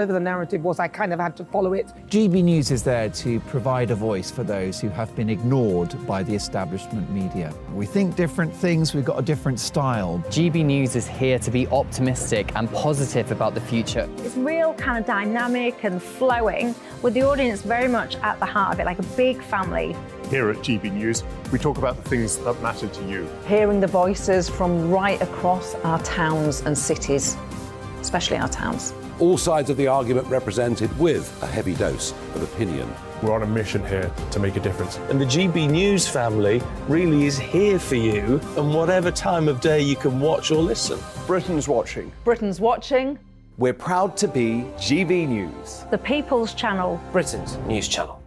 The narrative was I kind of had to follow it. GB News is there to provide a voice for those who have been ignored by the establishment media. We think different things, we've got a different style. GB News is here to be optimistic and positive about the future. It's real kind of dynamic and flowing, with the audience very much at the heart of it, like a big family. Here at GB News, we talk about the things that matter to you. Hearing the voices from right across our towns and cities, especially our towns. All sides of the argument represented with a heavy dose of opinion. We're on a mission here to make a difference. And the GB News family really is here for you, and whatever time of day you can watch or listen. Britain's watching. Britain's watching. We're proud to be GB News. The People's Channel. Britain's news channel.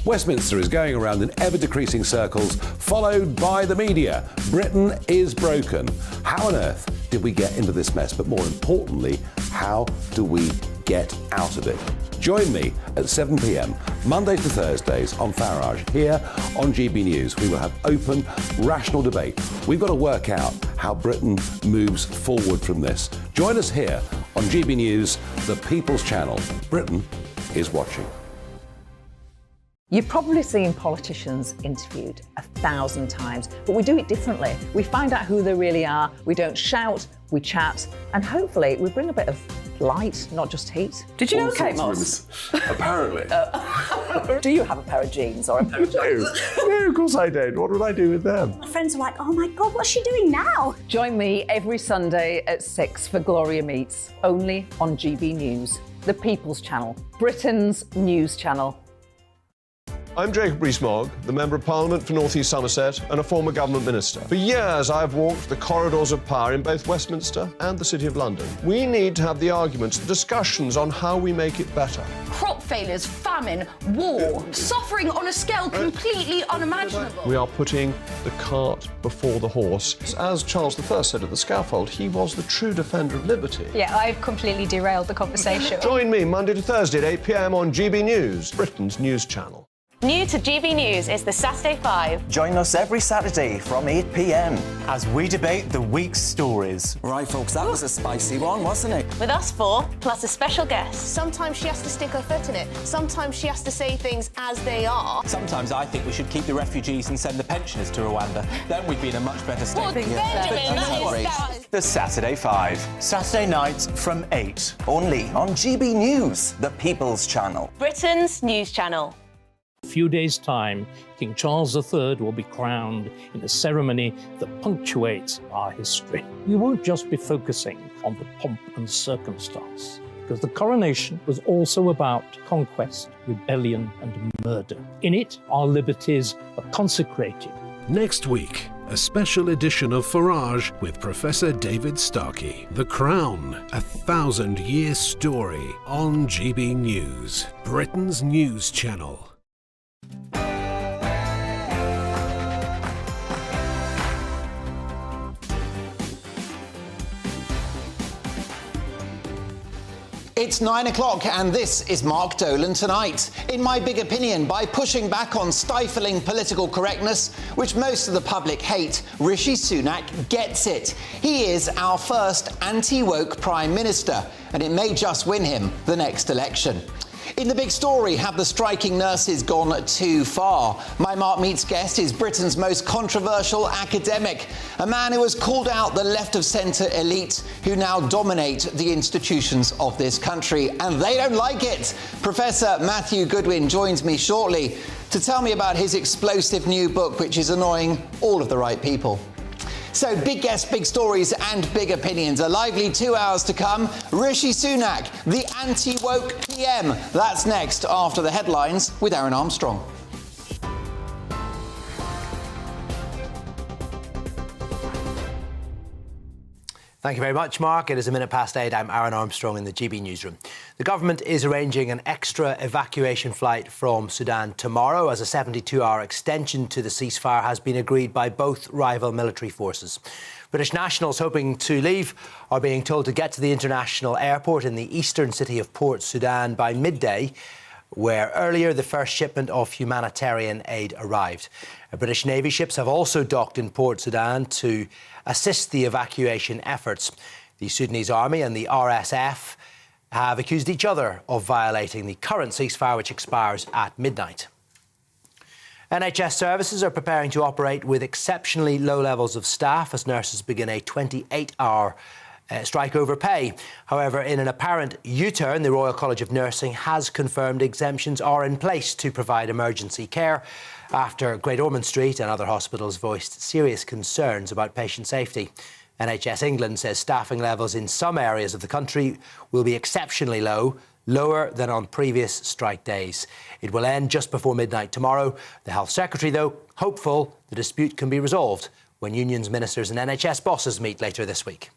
Westminster is going around in ever-decreasing circles, followed by the media. Britain is broken. How on earth did we get into this mess? But more importantly, how do we get out of it? Join me at 7 p.m, Mondays to Thursdays on Farage, here on GB News. We will have open, rational debate. We've got to work out how Britain moves forward from this. Join us here on GB News, the People's Channel. Britain is watching. You've probably seen politicians interviewed 1,000 times, but we do it differently. We find out who they really are, we don't shout, we chat, and hopefully we bring a bit of light, not just heat. Did you know Kate Moss? Apparently. Do you have a pair of jeans or a pair of jeans? No, of course I don't. What would I do with them? My friends are like, oh my God, what's she doing now? Join me every Sunday at 6 for Gloria Meets, only on GB News, the People's Channel, Britain's news channel. I'm Jacob Rees-Mogg, the Member of Parliament for North East Somerset and a former government minister. For years, I've walked the corridors of power in both Westminster and the City of London. We need to have the arguments, the discussions on how we make it better. Crop failures, famine, war, suffering on a scale completely unimaginable. We are putting the cart before the horse. As Charles I said at the scaffold, he was the true defender of liberty. Yeah, I've completely derailed the conversation. Join me Monday to Thursday at 8 p.m. on GB News, Britain's news channel. New to GB News is the Saturday 5. Join us every Saturday from 8 p.m. as we debate the week's stories. Right, folks, that was a spicy one, wasn't it? With us four, plus a special guest. Sometimes she has to stick her foot in it. Sometimes she has to say things as they are. Sometimes I think we should keep the refugees and send the pensioners to Rwanda. Then we'd be in a much better state. Well, Benjamin, that is... The Saturday 5. Saturday nights from 8. Only on GB News, the People's Channel. Britain's news channel. A few days' time, King Charles III will be crowned in a ceremony that punctuates our history. We won't just be focusing on the pomp and circumstance, because the coronation was also about conquest, rebellion, and murder. In it, our liberties are consecrated. Next week, a special edition of Farage with Professor David Starkey. The Crown, a 1,000-year story on GB News, Britain's news channel. It's 9 o'clock and this is Mark Dolan Tonight. In my big opinion, by pushing back on stifling political correctness, which most of the public hate, Rishi Sunak gets it. He is our first anti-woke Prime Minister, and it may just win him the next election. In the big story, have the striking nurses gone too far? My Mark Meets guest is Britain's most controversial academic, a man who has called out the left-of-centre elite who now dominate the institutions of this country, and they don't like it. Professor Matthew Goodwin joins me shortly to tell me about his explosive new book, which is annoying all of the right people. So, big guests, big stories and big opinions. A lively 2 hours to come. Rishi Sunak, the anti-woke PM. That's next after the headlines with Aaron Armstrong. Thank you very much, Mark. It is 8:01. I'm Aaron Armstrong in the GB newsroom. The government is arranging an extra evacuation flight from Sudan tomorrow as a 72-hour extension to the ceasefire has been agreed by both rival military forces. British nationals hoping to leave are being told to get to the international airport in the eastern city of Port Sudan by midday, where earlier the first shipment of humanitarian aid arrived. British Navy ships have also docked in Port Sudan to assist the evacuation efforts. The Sudanese Army and the RSF have accused each other of violating the current ceasefire, which expires at midnight. NHS services are preparing to operate with exceptionally low levels of staff as nurses begin a 28-hour strike over pay. However, in an apparent U-turn, the Royal College of Nursing has confirmed exemptions are in place to provide emergency care after Great Ormond Street and other hospitals voiced serious concerns about patient safety. NHS England says staffing levels in some areas of the country will be exceptionally low, lower than on previous strike days. It will end just before midnight tomorrow. The Health Secretary, though, hopeful the dispute can be resolved when unions, ministers and NHS bosses meet later this week.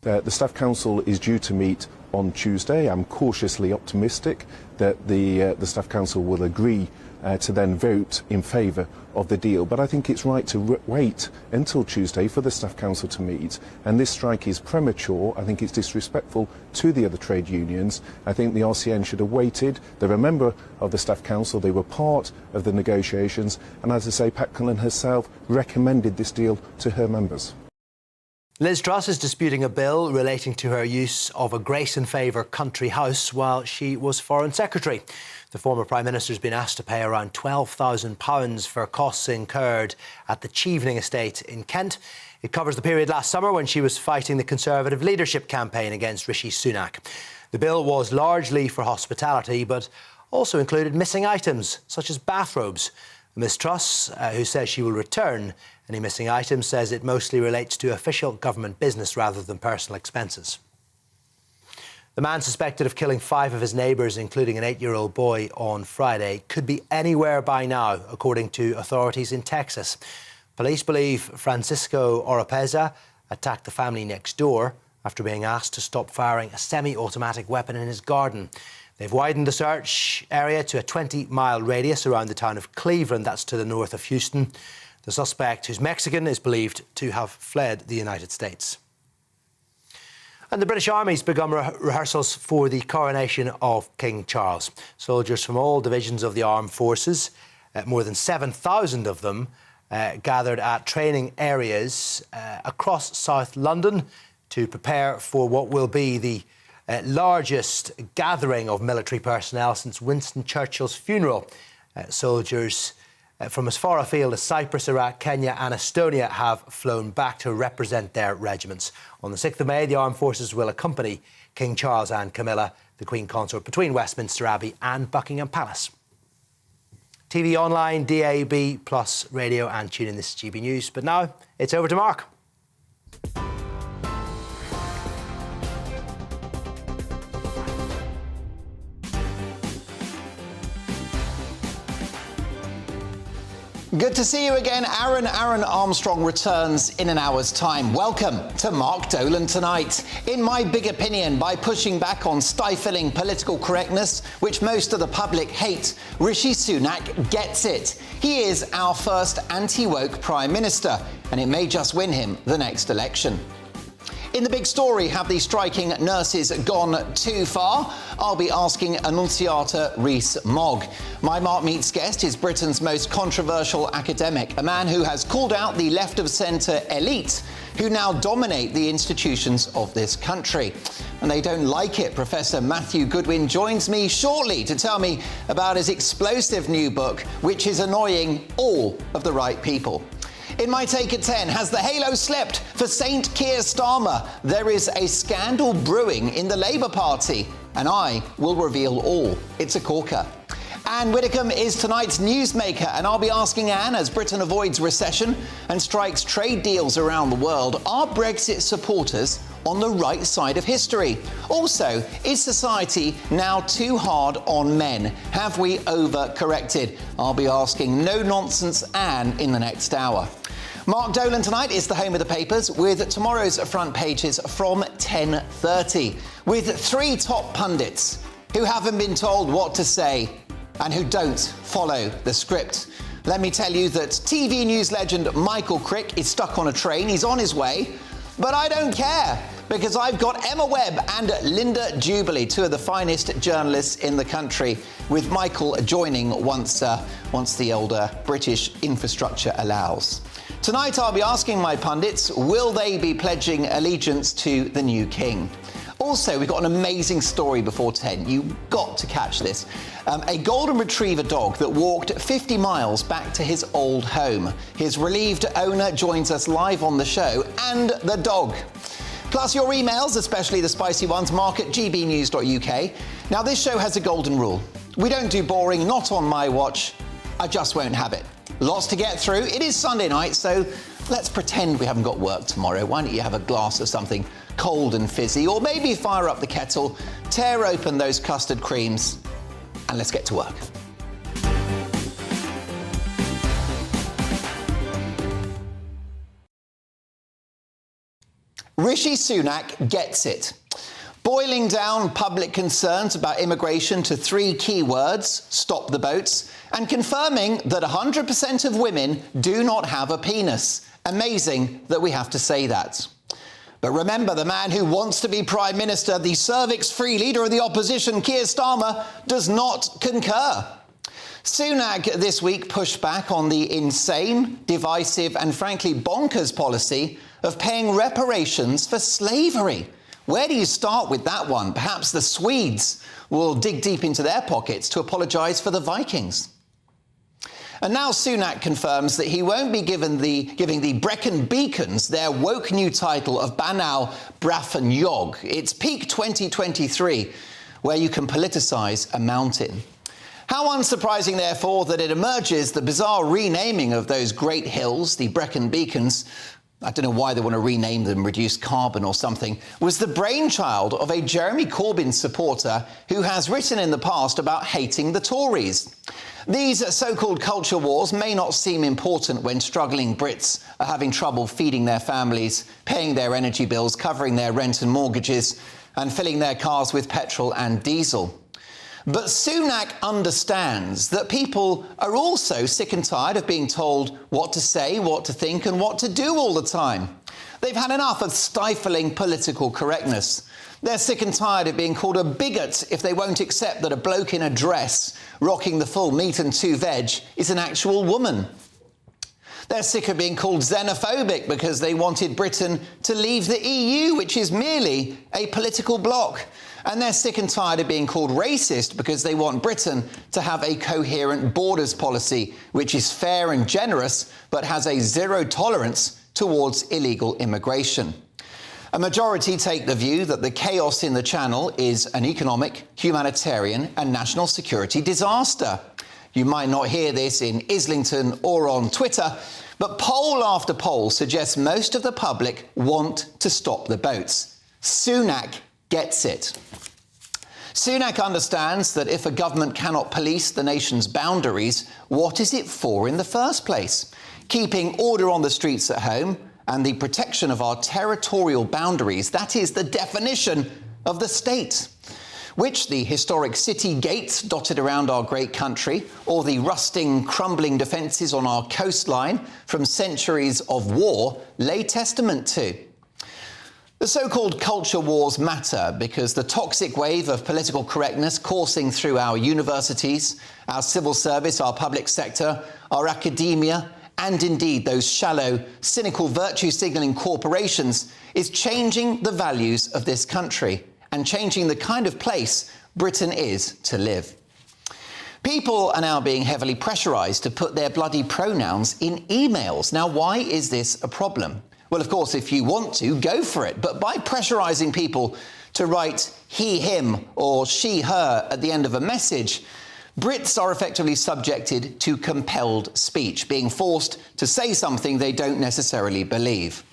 The Staff Council is due to meet on Tuesday. I'm cautiously optimistic that the Staff Council will agree to then vote in favour of the deal. But I think it's right to wait until Tuesday for the Staff Council to meet. And this strike is premature. I think it's disrespectful to the other trade unions. I think the RCN should have waited. They're a member of the Staff Council. They were part of the negotiations. And as I say, Pat Cullen herself recommended this deal to her members. Liz Truss is disputing a bill relating to her use of a grace and favour country house while she was Foreign Secretary. The former Prime Minister has been asked to pay around £12,000 for costs incurred at the Chevening estate in Kent. It covers the period last summer when she was fighting the Conservative leadership campaign against Rishi Sunak. The bill was largely for hospitality, but also included missing items, such as bathrobes. Ms Truss, who says she will return any missing items, says it mostly relates to official government business rather than personal expenses. The man suspected of killing 5 of his neighbours, including an 8-year-old boy, on Friday, could be anywhere by now, according to authorities in Texas. Police believe Francisco Oropeza attacked the family next door after being asked to stop firing a semi-automatic weapon in his garden. They've widened the search area to a 20-mile radius around the town of Cleveland, that's to the north of Houston. The suspect, who's Mexican, is believed to have fled the United States. And the British Army's begun rehearsals for the coronation of King Charles. Soldiers from all divisions of the armed forces, more than 7,000 of them, gathered at training areas across South London to prepare for what will be the largest gathering of military personnel since Winston Churchill's funeral. Soldiers from as far afield as Cyprus, Iraq, Kenya and Estonia have flown back to represent their regiments. On the 6th of May, the armed forces will accompany King Charles and Camilla, the Queen Consort, between Westminster Abbey and Buckingham Palace. TV online, DAB+, radio and tune in. This is GB News. But now, it's over to Mark. Good to see you again. Aaron Armstrong returns in an hour's time. Welcome to Mark Dolan Tonight. In my big opinion, by pushing back on stifling political correctness, which most of the public hate, Rishi Sunak gets it. He is our first anti-woke Prime Minister, and it may just win him the next election. In the big story, have the striking nurses gone too far? I'll be asking Annunciata Rees-Mogg. My Mark Meets guest is Britain's most controversial academic, a man who has called out the left-of-centre elite who now dominate the institutions of this country. And they don't like it. Professor Matthew Goodwin joins me shortly to tell me about his explosive new book, which is annoying all of the right people. In my take at 10, has the halo slept for Saint Keir Starmer? There is a scandal brewing in the Labour Party, and I will reveal all. It's a corker. Anne Widdecombe is tonight's newsmaker, and I'll be asking Anne, as Britain avoids recession and strikes trade deals around the world, are Brexit supporters on the right side of history? Also, is society now too hard on men? Have we overcorrected? I'll be asking no-nonsense Anne in the next hour. Mark Dolan Tonight is the home of the papers, with tomorrow's front pages from 10:30, with 3 top pundits who haven't been told what to say and who don't follow the script. Let me tell you that TV news legend Michael Crick is stuck on a train. He's on his way, but I don't care, because I've got Emma Webb and Linda Jubilee, 2 of the finest journalists in the country, with Michael joining once the older British infrastructure allows. Tonight I'll be asking my pundits, will they be pledging allegiance to the new king? Also, we've got an amazing story before 10. You've got to catch this. A golden retriever dog that walked 50 miles back to his old home. His relieved owner joins us live on the show, and the dog. Plus your emails, especially the spicy ones, mark@gbnews.uk. Now, this show has a golden rule. We don't do boring, not on my watch. I just won't have it. Lots to get through. It is Sunday night, so let's pretend we haven't got work tomorrow. Why don't you have a glass of something cold and fizzy, or maybe fire up the kettle, tear open those custard creams, and let's get to work. Rishi Sunak gets it. Boiling down public concerns about immigration to 3 key words: stop the boats, and confirming that 100% of women do not have a penis. Amazing that we have to say that. But remember, the man who wants to be Prime Minister, the cervix-free leader of the opposition, Keir Starmer, does not concur. Sunak this week pushed back on the insane, divisive and frankly bonkers policy of paying reparations for slavery. Where do you start with that one? Perhaps the Swedes will dig deep into their pockets to apologise for the Vikings. And now Sunak confirms that he won't be giving the Brecon Beacons their woke new title of Banal Braffen Yog. It's peak 2023, where you can politicise a mountain. How unsurprising, therefore, that it emerges the bizarre renaming of those great hills, the Brecon Beacons, I don't know why they want to rename them, reduce carbon or something, was the brainchild of a Jeremy Corbyn supporter who has written in the past about hating the Tories. These so-called culture wars may not seem important when struggling Brits are having trouble feeding their families, paying their energy bills, covering their rent and mortgages, and filling their cars with petrol and diesel. But Sunak understands that people are also sick and tired of being told what to say, what to think, and what to do all the time. They've had enough of stifling political correctness. They're sick and tired of being called a bigot if they won't accept that a bloke in a dress, rocking the full meat and 2 veg, is an actual woman. They're sick of being called xenophobic because they wanted Britain to leave the EU, which is merely a political bloc. And they're sick and tired of being called racist because they want Britain to have a coherent borders policy, which is fair and generous, but has a zero tolerance towards illegal immigration. A majority take the view that the chaos in the Channel is an economic, humanitarian and national security disaster. You might not hear this in Islington or on Twitter, but poll after poll suggests most of the public want to stop the boats. Sunak gets it. Sunak understands that if a government cannot police the nation's boundaries, what is it for in the first place? Keeping order on the streets at home and the protection of our territorial boundaries, that is the definition of the state. Which the historic city gates dotted around our great country, or the rusting, crumbling defences on our coastline from centuries of war, lay testament to. The so-called culture wars matter because the toxic wave of political correctness coursing through our universities, our civil service, our public sector, our academia, and indeed those shallow, cynical virtue-signalling corporations is changing the values of this country and changing the kind of place Britain is to live. People are now being heavily pressurised to put their bloody pronouns in emails. Now, why is this a problem? Well, of course, if you want to, go for it. But by pressurising people to write he, him, or she, her at the end of a message, Brits are effectively subjected to compelled speech, being forced to say something they don't necessarily believe.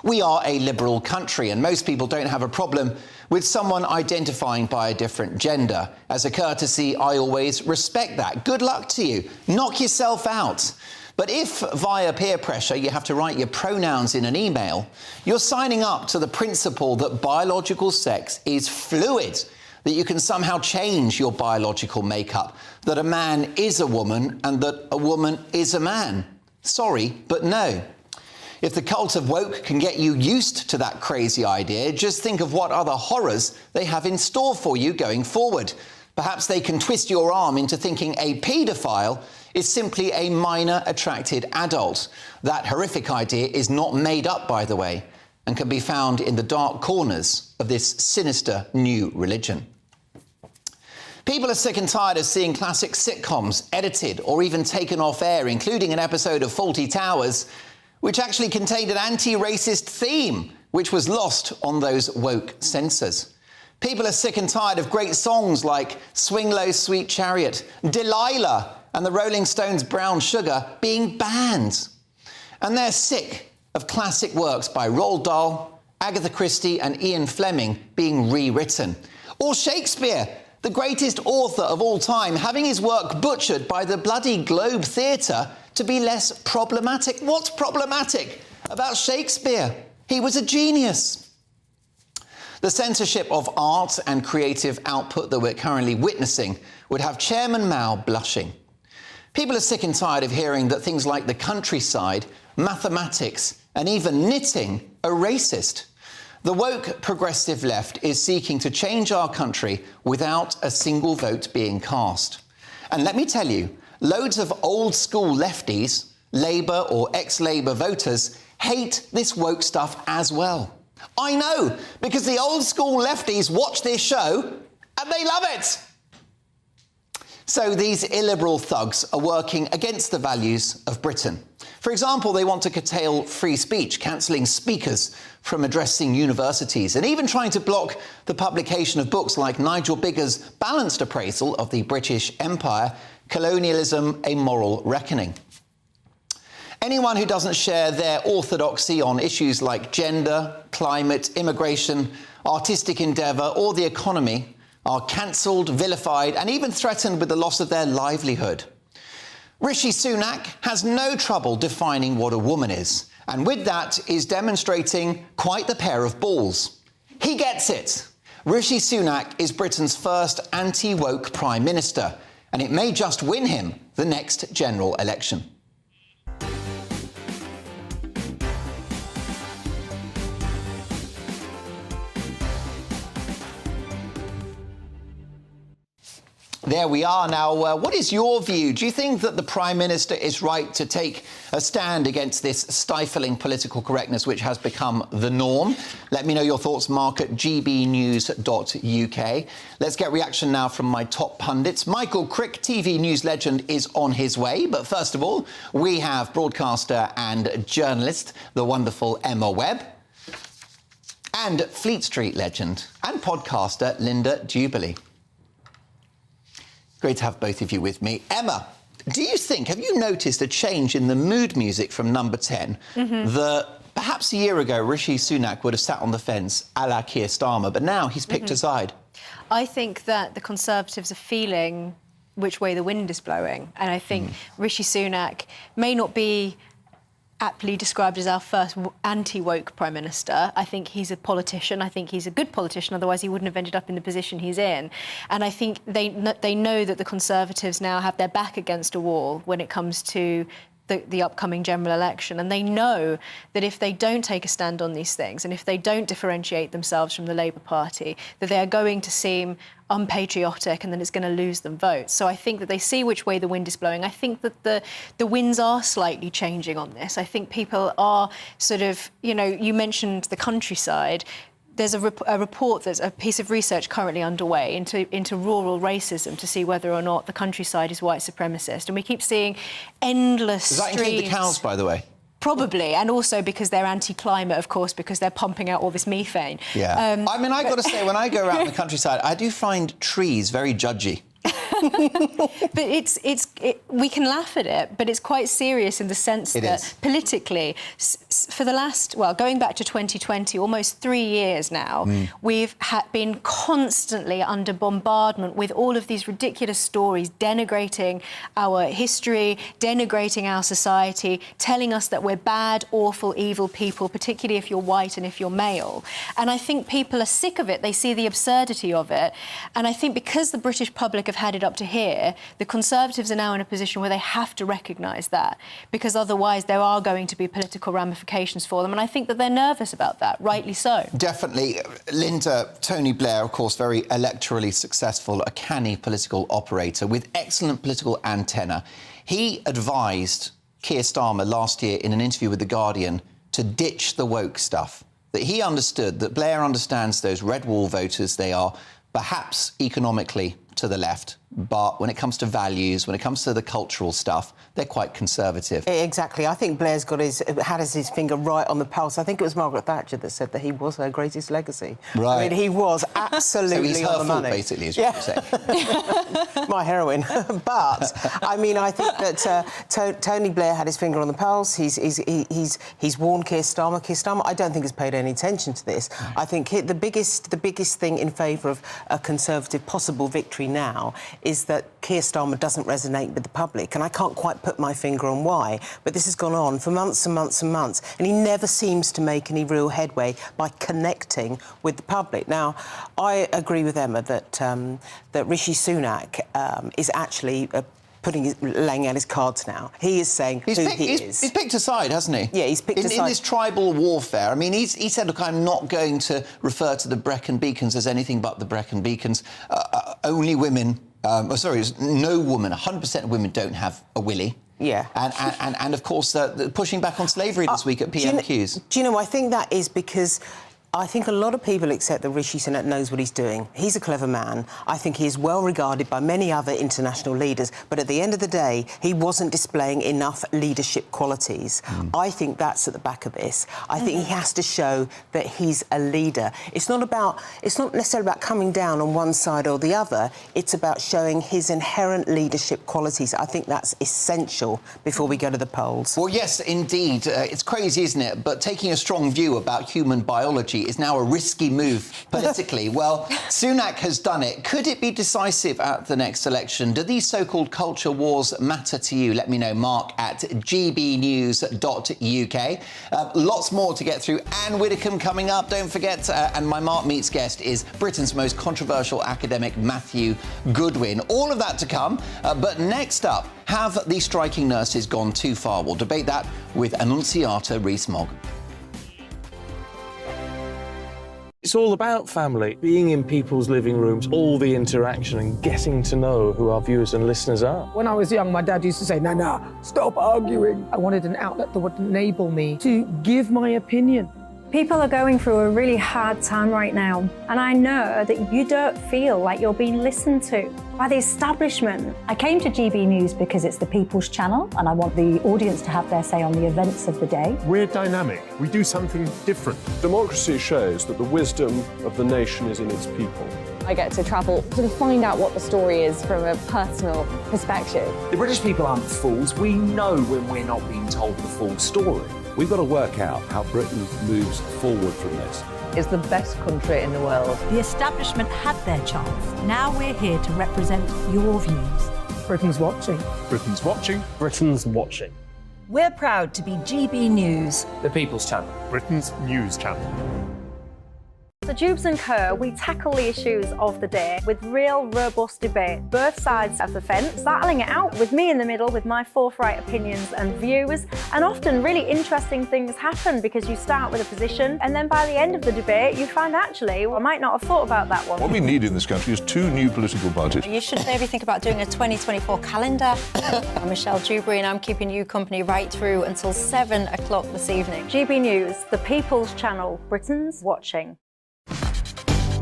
We are a liberal country, and most people don't have a problem with someone identifying by a different gender. As a courtesy, I always respect that. Good luck to you. Knock yourself out. But if, via peer pressure, you have to write your pronouns in an email, you're signing up to the principle that biological sex is fluid, that you can somehow change your biological makeup, that a man is a woman and that a woman is a man. Sorry, but no. If the cult of woke can get you used to that crazy idea, just think of what other horrors they have in store for you going forward. Perhaps they can twist your arm into thinking a paedophile is simply a minor attracted adult. That horrific idea is not made up, by the way, and can be found in the dark corners of this sinister new religion. People are sick and tired of seeing classic sitcoms edited or even taken off air, including an episode of Fawlty Towers, which actually contained an anti-racist theme, which was lost on those woke censors. People are sick and tired of great songs like Swing Low, Sweet Chariot, Delilah, and the Rolling Stones' Brown Sugar being banned. And they're sick of classic works by Roald Dahl, Agatha Christie and Ian Fleming being rewritten. Or Shakespeare, the greatest author of all time, having his work butchered by the bloody Globe Theatre to be less problematic. What's problematic about Shakespeare? He was a genius. The censorship of art and creative output that we're currently witnessing would have Chairman Mao blushing. People are sick and tired of hearing that things like the countryside, mathematics, and even knitting are racist. The woke progressive left is seeking to change our country without a single vote being cast. And let me tell you, loads of old school lefties, Labour or ex-Labour voters, hate this woke stuff as well. I know, because the old school lefties watch this show and they love it. So these illiberal thugs are working against the values of Britain. For example, they want to curtail free speech, cancelling speakers from addressing universities, and even trying to block the publication of books like Nigel Biggar's balanced appraisal of the British Empire, Colonialism, A Moral Reckoning. Anyone who doesn't share their orthodoxy on issues like gender, climate, immigration, artistic endeavour or the economy are cancelled, vilified and even threatened with the loss of their livelihood. Rishi Sunak has no trouble defining what a woman is, and with that is demonstrating quite the pair of balls. He gets it. Rishi Sunak is Britain's first anti-woke Prime Minister, and it may just win him the next general election. There we are. Now, what is your view? Do you think that the Prime Minister is right to take a stand against this stifling political correctness which has become the norm? Let me know your thoughts, Mark, at gbnews.uk. Let's get reaction now from my top pundits. Michael Crick, TV news legend, is on his way. But first of all, we have broadcaster and journalist, the wonderful Emma Webb, and Fleet Street legend and podcaster Linda Jubilee. Great to have both of you with me. Emma, have you noticed a change in the mood music from Number 10? That perhaps a year ago, Rishi Sunak would have sat on the fence a la Keir Starmer, but now he's picked a side. I think that the Conservatives are feeling which way the wind is blowing. And I think Rishi Sunak may not be aptly described as our first anti-woke Prime Minister. I think he's a politician. I think he's a good politician, otherwise he wouldn't have ended up in the position he's in. And I think they know that the Conservatives now have their back against a wall when it comes to the upcoming general election. And they know that if they don't take a stand on these things and if they don't differentiate themselves from the Labour Party, that they are going to seem unpatriotic and then it's going to lose them votes. So I think that they see which way the wind is blowing. I think that the winds are slightly changing on this. I think people are sort of, you mentioned the countryside. There's a report, there's a piece of research currently underway into rural racism to see whether or not the countryside is white supremacist. And we keep seeing endless streams. Does that include the cows, by the way? Probably, and also because they're anti-climate, of course, because they're pumping out all this methane. Yeah. I mean, I've got to say, when I go around the countryside, I do find trees very judgy. But we can laugh at it, but it's quite serious in the sense that politically, for the last, going back to 2020, almost 3 years now, we've been constantly under bombardment with all of these ridiculous stories denigrating our history, denigrating our society, telling us that we're bad, awful, evil people, particularly if you're white and if you're male. And I think people are sick of it. They see the absurdity of it. And I think because the British public have had it up to here, the Conservatives are now in a position where they have to recognise that, because otherwise there are going to be political ramifications for them, and I think that they're nervous about that, rightly so. Definitely. Linda, Tony Blair, of course, very electorally successful, a canny political operator with excellent political antenna. He advised Keir Starmer last year in an interview with The Guardian to ditch the woke stuff, that he understood that Blair understands those red wall voters. They are perhaps economically to the left, but when it comes to values, when it comes to the cultural stuff, they're quite conservative. Exactly. I think Blair's had his finger right on the pulse. I think it was Margaret Thatcher that said that he was her greatest legacy. Right. I mean, he was absolutely so he's on her the fault, money. basically, is what you're saying. My heroine. But, I mean, I think that Tony Blair had his finger on the pulse. He's warned Keir Starmer. Keir Starmer, I don't think, has paid any attention to this. I think the biggest thing in favour of a Conservative possible victory now is that Keir Starmer doesn't resonate with the public, and I can't quite put my finger on why, but this has gone on for months and months and months, and he never seems to make any real headway by connecting with the public. Now, I agree with Emma that that Rishi Sunak is actually laying out his cards now. He is saying he is. He's picked a side, hasn't he? Yeah, he's picked a side. In this tribal warfare, I mean, he said, look, I'm not going to refer to the Brecon Beacons as anything but the Brecon Beacons. Only women, no woman, 100% of women don't have a willy. Yeah. And of course, pushing back on slavery this week at PMQs. Do you know, I think that is because I think a lot of people accept that Rishi Sunak knows what he's doing. He's a clever man. I think he is well regarded by many other international leaders, but at the end of the day, he wasn't displaying enough leadership qualities. I think that's at the back of this. I think he has to show that he's a leader. It's not necessarily about coming down on one side or the other. It's about showing his inherent leadership qualities. I think that's essential before we go to the polls. Well, yes, indeed. It's crazy, isn't it? But taking a strong view about human biology is now a risky move politically. Well, Sunak has done it. Could it be decisive at the next election? Do these so-called culture wars matter to you? Let me know, Mark at gbnews.uk. Lots more to get through. Anne Widdecombe coming up, don't forget. And my Mark Meets guest is Britain's most controversial academic, Matthew Goodwin. All of that to come. But next up, have the striking nurses gone too far? We'll debate that with Annunciata Rees-Mogg. It's all about family, being in people's living rooms, all the interaction and getting to know who our viewers and listeners are. When I was young, my dad used to say, no, stop arguing. I wanted an outlet that would enable me to give my opinion. People are going through a really hard time right now, and I know that you don't feel like you're being listened to by the establishment. I came to GB News because it's the People's Channel, and I want the audience to have their say on the events of the day. We're dynamic. We do something different. Democracy shows that the wisdom of the nation is in its people. I get to travel to find out what the story is from a personal perspective. The British people aren't fools. We know when we're not being told the full story. We've got to work out how Britain moves forward from this. It's the best country in the world. The establishment had their chance. Now we're here to represent your views. Britain's watching. Britain's watching. Britain's watching. We're proud to be GB News. The People's Channel. Britain's news channel. So Jubes and Kerr, we tackle the issues of the day with real, robust debate, both sides of the fence, battling it out with me in the middle with my forthright opinions and views. And often really interesting things happen because you start with a position and then by the end of the debate you find actually, I might not have thought about that one. What we need in this country is 2 new political parties. You should maybe think about doing a 2024 calendar. I'm Michelle Dewberry and I'm keeping you company right through until 7 o'clock this evening. GB News, the People's Channel, Britain's watching.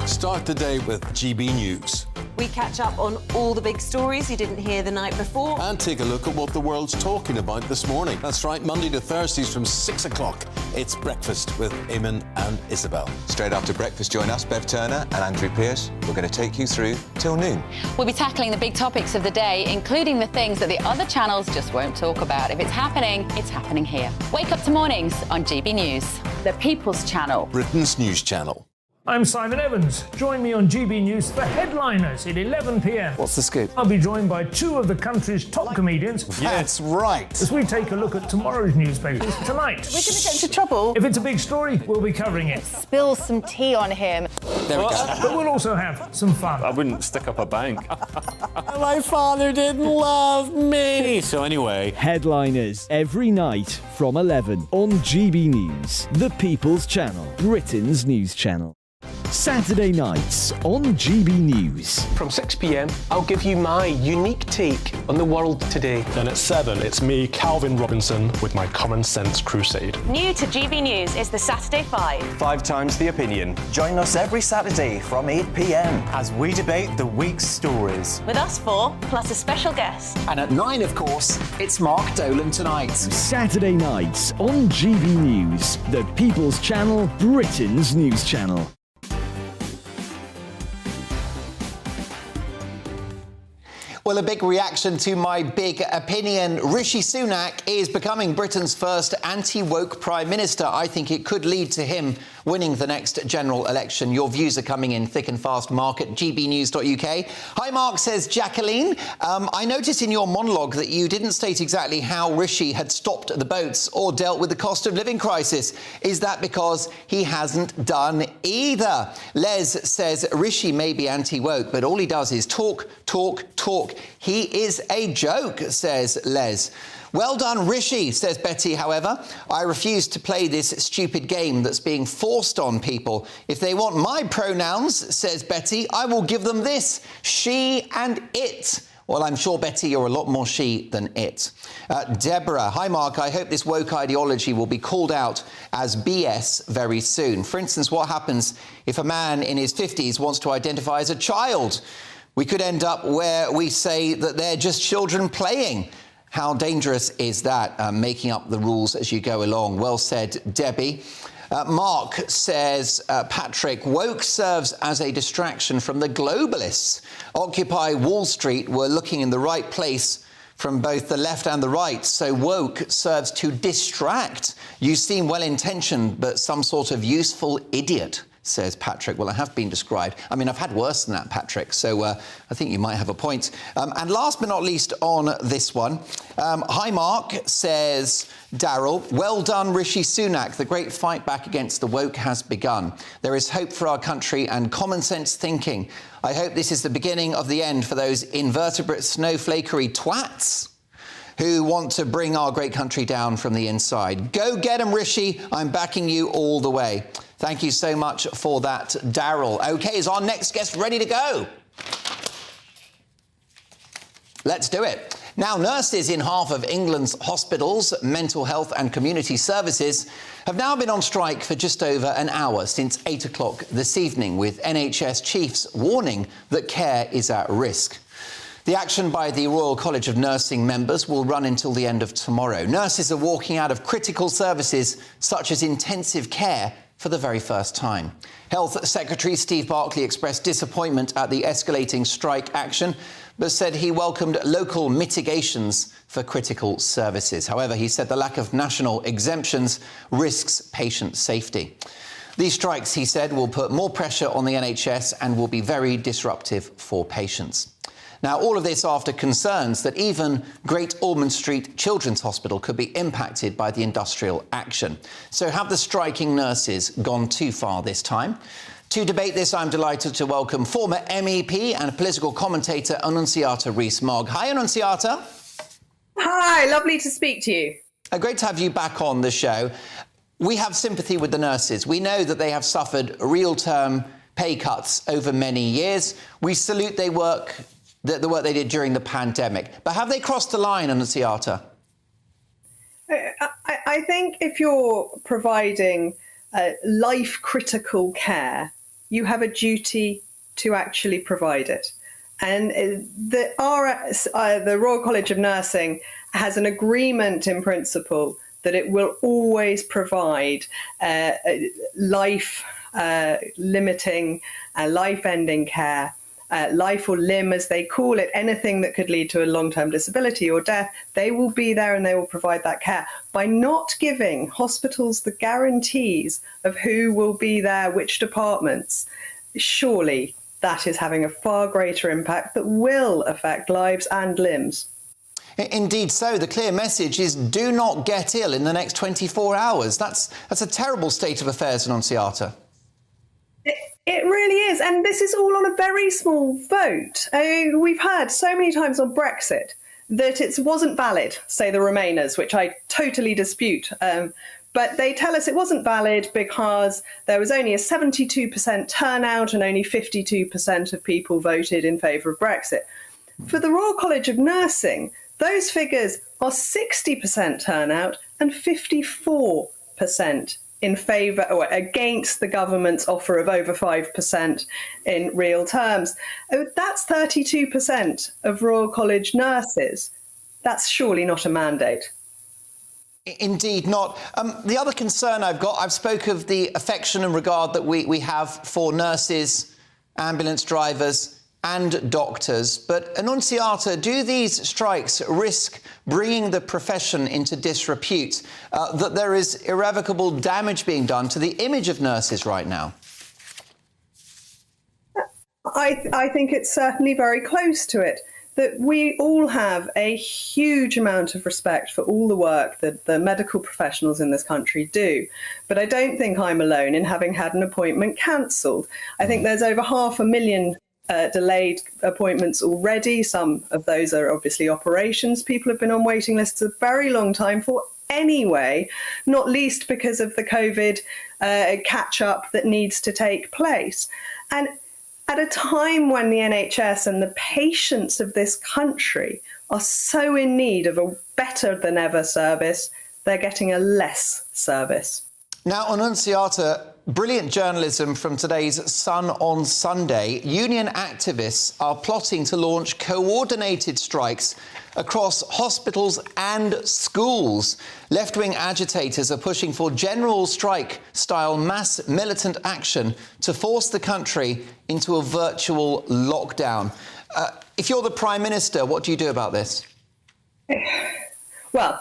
Start the day with GB News. We catch up on all the big stories you didn't hear the night before. And take a look at what the world's talking about this morning. That's right, Monday to Thursdays from 6 o'clock. It's Breakfast with Eamon and Isabel. Straight after breakfast, join us, Bev Turner and Andrew Pearce. We're going to take you through till noon. We'll be tackling the big topics of the day, including the things that the other channels just won't talk about. If it's happening here. Wake up to mornings on GB News, the People's Channel. Britain's news channel. I'm Simon Evans. Join me on GB News for Headliners at 11 p.m. What's the scoop? I'll be joined by 2 of the country's top comedians. That's right. As we take a look at tomorrow's newspapers tonight. We're going to get into trouble. If it's a big story, we'll be covering it. Spill some tea on him. There we go. But we'll also have some fun. I wouldn't stick up a bank. My father didn't love me. So anyway, Headliners every night from 11 on GB News, the People's Channel, Britain's news channel. Saturday nights on GB News. From 6 p.m, I'll give you my unique take on the world today. Then at 7, it's me, Calvin Robinson, with my Common Sense Crusade. New to GB News is the Saturday 5. 5 times the opinion. Join us every Saturday from 8 p.m. as we debate the week's stories. With us 4, plus a special guest. And at 9, of course, it's Mark Dolan Tonight. Saturday nights on GB News, the People's Channel, Britain's news channel. Well, a big reaction to my big opinion. Rishi Sunak is becoming Britain's first anti-woke Prime Minister. I think it could lead to him winning the next general election. Your views are coming in thick and fast, Mark at gbnews.uk. Hi, Mark, says Jacqueline. I noticed in your monologue that you didn't state exactly how Rishi had stopped the boats or dealt with the cost of living crisis. Is that because he hasn't done either? Les says Rishi may be anti-woke, but all he does is talk, talk, talk. He is a joke, says Les. Well done, Rishi, says Betty. However, I refuse to play this stupid game that's being forced on people. If they want my pronouns, says Betty, I will give them this, she and it. Well, I'm sure, Betty, you're a lot more she than it. Deborah, hi, Mark. I hope this woke ideology will be called out as BS very soon. For instance, what happens if a man in his 50s wants to identify as a child? We could end up where we say that they're just children playing. How dangerous is that, making up the rules as you go along? Well said, Debbie. Mark says, Patrick, woke serves as a distraction from the globalists. Occupy Wall Street were looking in the right place from both the left and the right, so woke serves to distract. You seem well-intentioned, but some sort of useful idiot, says Patrick. Well, I have been described. I mean, I've had worse than that, Patrick, so I think you might have a point. And last but not least on this one, hi, Mark, says Daryl. Well done, Rishi Sunak. The great fight back against the woke has begun. There is hope for our country and common sense thinking. I hope this is the beginning of the end for those invertebrate snowflakery twats who want to bring our great country down from the inside. Go get 'em, Rishi. I'm backing you all the way. Thank you so much for that, Daryl. OK, is our next guest ready to go? Let's do it. Now, nurses in half of England's hospitals, mental health and community services have now been on strike for just over an hour since 8 o'clock this evening, with NHS chiefs warning that care is at risk. The action by the Royal College of Nursing members will run until the end of tomorrow. Nurses are walking out of critical services such as intensive care for the very first time. Health Secretary Steve Barclay expressed disappointment at the escalating strike action, but said he welcomed local mitigations for critical services. However, he said the lack of national exemptions risks patient safety. These strikes, he said, will put more pressure on the NHS and will be very disruptive for patients. Now, all of this after concerns that even Great Ormond Street Children's Hospital could be impacted by the industrial action. So have the striking nurses gone too far this time? To debate this, I'm delighted to welcome former MEP and political commentator Annunziata Rees-Mogg. Hi, Annunziata. Hi, lovely to speak to you. Great to have you back on the show. We have sympathy with the nurses. We know that they have suffered real-term pay cuts over many years. We salute the work they did during the pandemic. But have they crossed the line, Annunziata? I think if you're providing life-critical care, you have a duty to actually provide it. And the Royal College of Nursing has an agreement in principle that it will always provide life-limiting, life-ending care. Life or limb, as they call it, anything that could lead to a long-term disability or death, they will be there and they will provide that care. By not giving hospitals the guarantees of who will be there, which departments, surely that is having a far greater impact that will affect lives and limbs. Indeed so. The clear message is do not get ill in the next 24 hours. That's a terrible state of affairs, Annunziata. It really is. And this is all on a very small vote. We've heard so many times on Brexit that it wasn't valid, say the Remainers, which I totally dispute. But they tell us it wasn't valid because there was only a 72% turnout and only 52% of people voted in favour of Brexit. For the Royal College of Nursing, those figures are 60% turnout and 54% in favour or against the government's offer of over 5% in real terms. That's 32% of Royal College nurses. That's surely not a mandate. Indeed not. The other concern I've spoke of the affection and regard that we have for nurses, ambulance drivers and doctors. But Annunziata, do these strikes risk bringing the profession into disrepute, that there is irrevocable damage being done to the image of nurses right now? I think it's certainly very close to it. That we all have a huge amount of respect for all the work that the medical professionals in this country do. But I don't think I'm alone in having had an appointment cancelled. I think there's over 500,000 delayed appointments already. Some of those are obviously operations people have been on waiting lists a very long time for anyway, not least because of the COVID catch-up that needs to take place. And at a time when the NHS and the patients of this country are so in need of a better than ever service, they're getting a less service. Now, Annunziata, brilliant journalism from today's Sun on Sunday. Union activists are plotting to launch coordinated strikes across hospitals and schools. Left-wing agitators are pushing for general strike-style mass militant action to force the country into a virtual lockdown. If you're the Prime Minister, what do you do about this? Well,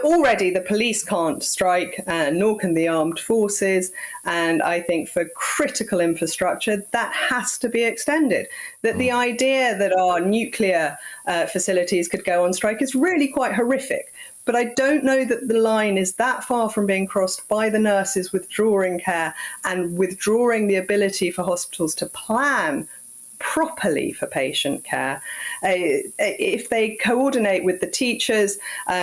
already the police can't strike, nor can the armed forces. And I think for critical infrastructure, that has to be extended. That the idea that our nuclear facilities could go on strike is really quite horrific. But I don't know that the line is that far from being crossed by the nurses withdrawing care and withdrawing the ability for hospitals to plan properly for patient care. If they coordinate with the teachers,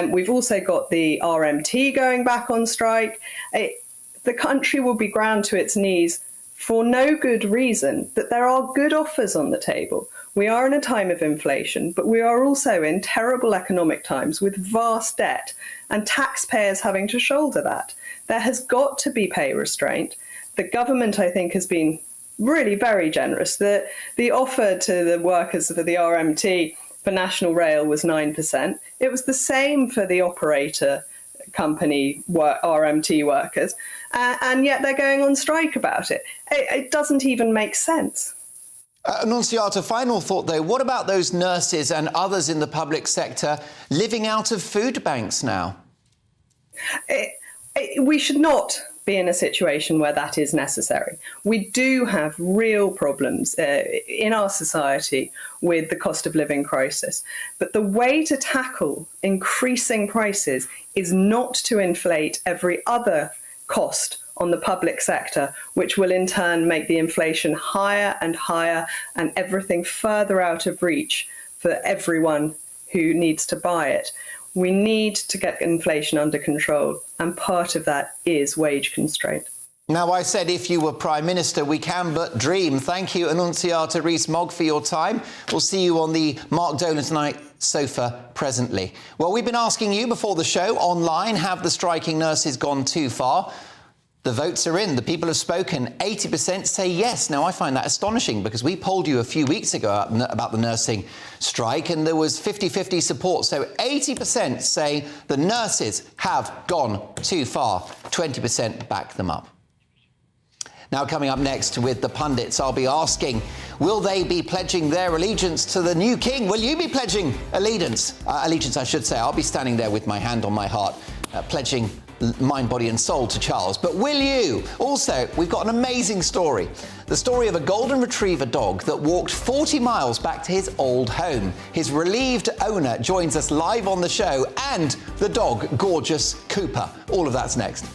we've also got the RMT going back on strike. The country will be ground to its knees for no good reason, that there are good offers on the table. We are in a time of inflation, but we are also in terrible economic times with vast debt and taxpayers having to shoulder that. There has got to be pay restraint. The government, I think, has been really very generous. The offer to the workers for the RMT for National Rail was 9%. It was the same for the operator company RMT workers, and yet they're going on strike about it. It doesn't even make sense. Annunziata, final thought though, what about those nurses and others in the public sector living out of food banks now? We should not be in a situation where that is necessary. We do have real problems in our society with the cost of living crisis. But the way to tackle increasing prices is not to inflate every other cost on the public sector, which will in turn make the inflation higher and higher and everything further out of reach for everyone who needs to buy it. We need to get inflation under control, and part of that is wage constraint. Now, I said if you were Prime Minister, we can but dream. Thank you, Annunziata Rees-Mogg, for your time. We'll see you on the Mark Dolan Tonight sofa presently. Well, we've been asking you before the show online, have the striking nurses gone too far? The votes are in. The people have spoken. 80% say yes. Now, I find that astonishing because we polled you a few weeks ago about the nursing strike and there was 50-50 support. So 80% say the nurses have gone too far. 20% back them up. Now, coming up next with the pundits, I'll be asking, will they be pledging their allegiance to the new king? Will you be pledging allegiance? I should say. I'll be standing there with my hand on my heart, pledging mind, body and soul to Charles. But will you? Also, we've got an amazing story. The story of a golden retriever dog that walked 40 miles back to his old home. His relieved owner joins us live on the show, and the dog, gorgeous Cooper. All of that's next.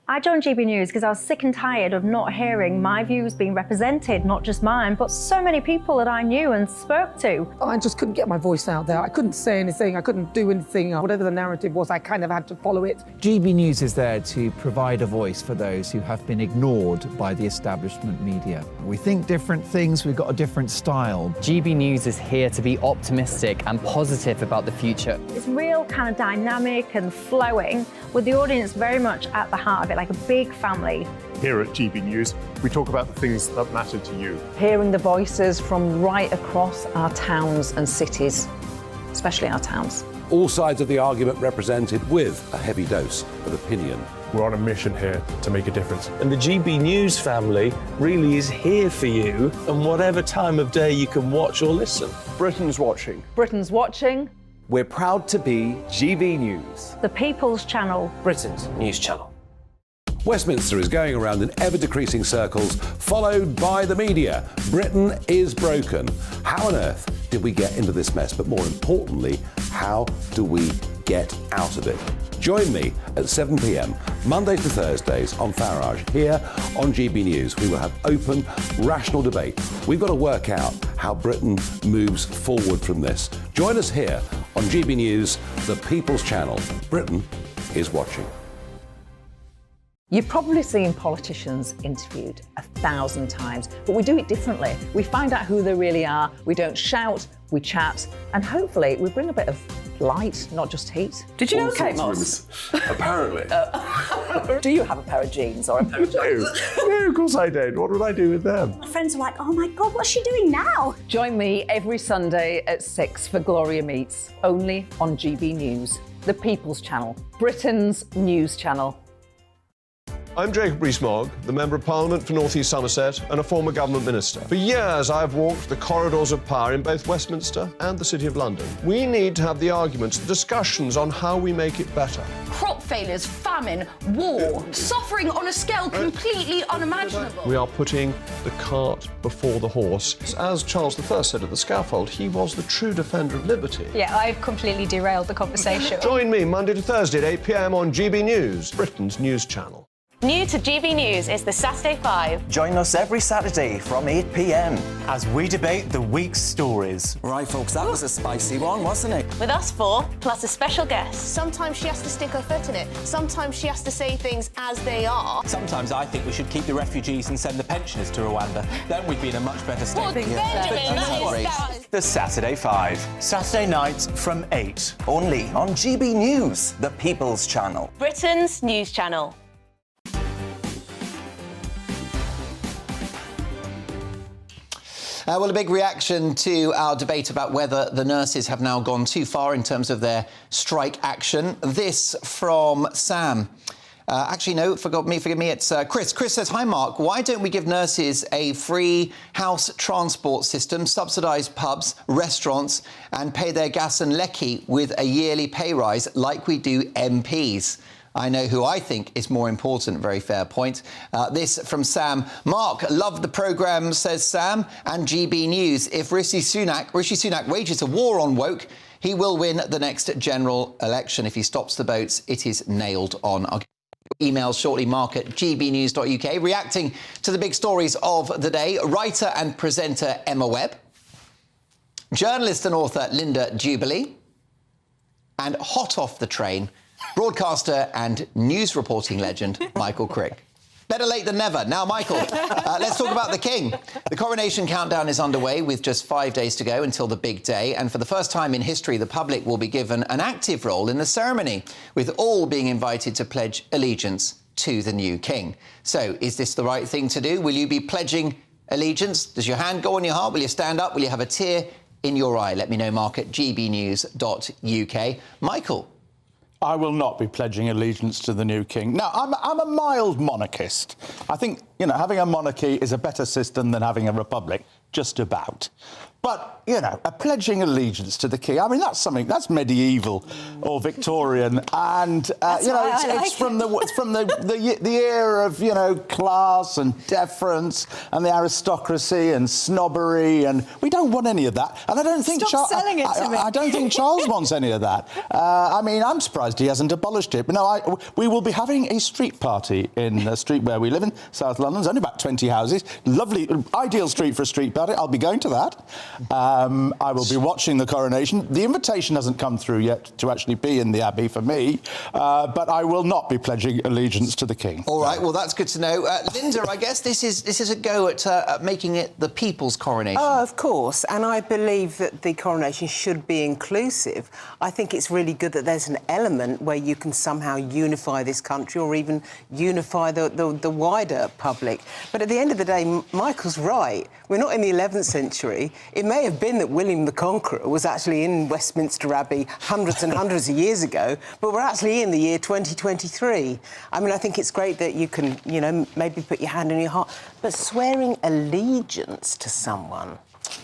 I joined GB News because I was sick and tired of not hearing my views being represented, not just mine, but so many people that I knew and spoke to. I just couldn't get my voice out there. I couldn't say anything. I couldn't do anything. Whatever the narrative was, I kind of had to follow it. GB News is there to provide a voice for those who have been ignored by the establishment media. We think different things, we've got a different style. GB News is here to be optimistic and positive about the future. It's real kind of dynamic and flowing, with the audience very much at the heart of it, like a big family. Here at GB News, we talk about the things that matter to you. Hearing the voices from right across our towns and cities, especially our towns. All sides of the argument represented with a heavy dose of opinion. We're on a mission here to make a difference. And the GB News family really is here for you, and whatever time of day you can watch or listen. Britain's watching. Britain's watching. We're proud to be GB News. The People's Channel. Britain's news channel. Westminster is going around in ever-decreasing circles, followed by the media. Britain is broken. How on earth did we get into this mess? But more importantly, how do we get out of it? Join me at 7 p.m, Mondays to Thursdays on Farage, here on GB News. We will have open, rational debate. We've got to work out how Britain moves forward from this. Join us here on GB News, the People's Channel. Britain is watching. You've probably seen politicians interviewed 1,000 times, but we do it differently. We find out who they really are, we don't shout, we chat, and hopefully we bring a bit of light, not just heat. Did you know Kate Moss? Apparently. Do you have a pair of jeans or a pair of jeans? No, of course I don't. What would I do with them? My friends are like, oh my God, what's she doing now? Join me every Sunday at 6 for Gloria Meets, only on GB News, the People's Channel, Britain's news channel. I'm Jacob Rees-Mogg, the Member of Parliament for North East Somerset and a former government minister. For years, I've walked the corridors of power in both Westminster and the City of London. We need to have the arguments, the discussions on how we make it better. Crop failures, famine, war, suffering on a scale completely unimaginable. We are putting the cart before the horse. As Charles I said at the scaffold, he was the true defender of liberty. Yeah, I've completely derailed the conversation. Join me Monday to Thursday at 8 p.m. on GB News, Britain's news channel. New to GB News is the Saturday 5. Join us every Saturday from 8 p.m. as we debate the week's stories. Right, folks, that was a spicy one, wasn't it? With us four, plus a special guest. Sometimes she has to stick her foot in it. Sometimes she has to say things as they are. Sometimes I think we should keep the refugees and send the pensioners to Rwanda. Then we'd be in a much better state. Well, Benjamin, that is... The Saturday 5. Saturday nights from 8. Only on GB News, the People's Channel. Britain's news channel. Well, a big reaction to our debate about whether the nurses have now gone too far in terms of their strike action. This from Sam. Actually, no, forgive me, it's Chris. Chris says, hi, Mark, why don't we give nurses a free house transport system, subsidise pubs, restaurants and pay their gas and lecky with a yearly pay rise like we do MPs? I know who I think is more important. Very fair point. This from Sam. Mark, love the programme, says Sam, and GB News. If Rishi Sunak wages a war on woke, he will win the next general election. If he stops the boats, it is nailed on. I'll email shortly, mark at gbnews.uk. Reacting to the big stories of the day, writer and presenter Emma Webb, journalist and author Linda Jubilee, and hot off the train, broadcaster and news reporting legend Michael Crick. Better late than never. Now, Michael, let's talk about the King. The Coronation countdown is underway with just 5 days to go until the big day. And for the first time in history, the public will be given an active role in the ceremony, with all being invited to pledge allegiance to the new King. So is this the right thing to do? Will you be pledging allegiance? Does your hand go on your heart? Will you stand up? Will you have a tear in your eye? Let me know, Mark, at gbnews.uk. Michael. I will not be pledging allegiance to the new king. Now, I'm a mild monarchist. I think, having a monarchy is a better system than having a republic. just about. But, you know, a pledging allegiance to the king, I mean, that's medieval or Victorian. And, you know, it's from the era of, you know, class and deference and the aristocracy and snobbery. And we don't want any of that. And I don't think selling it to me. I don't think Charles wants any of that. I mean, I'm surprised he hasn't abolished it. But no, we will be having a street party in the street where we live in, South London. There's only about 20 houses. Lovely, ideal street for a street party. I'll be going to that. I will be watching the coronation. The invitation hasn't come through yet to actually be in the Abbey for me, but I will not be pledging allegiance to the king. All right, well, that's good to know. Linda, I guess this is a go at making it the people's coronation. Oh, of course, and I believe that the coronation should be inclusive. I think it's really good that there's an element where you can somehow unify this country or even unify the wider public. But at the end of the day, Michael's right. We're not in the 11th century. It may have been that William the Conqueror was actually in Westminster Abbey hundreds and hundreds of years ago, but we're actually in the year 2023. I mean, I think it's great that you can, you know, maybe put your hand on your heart, but swearing allegiance to someone,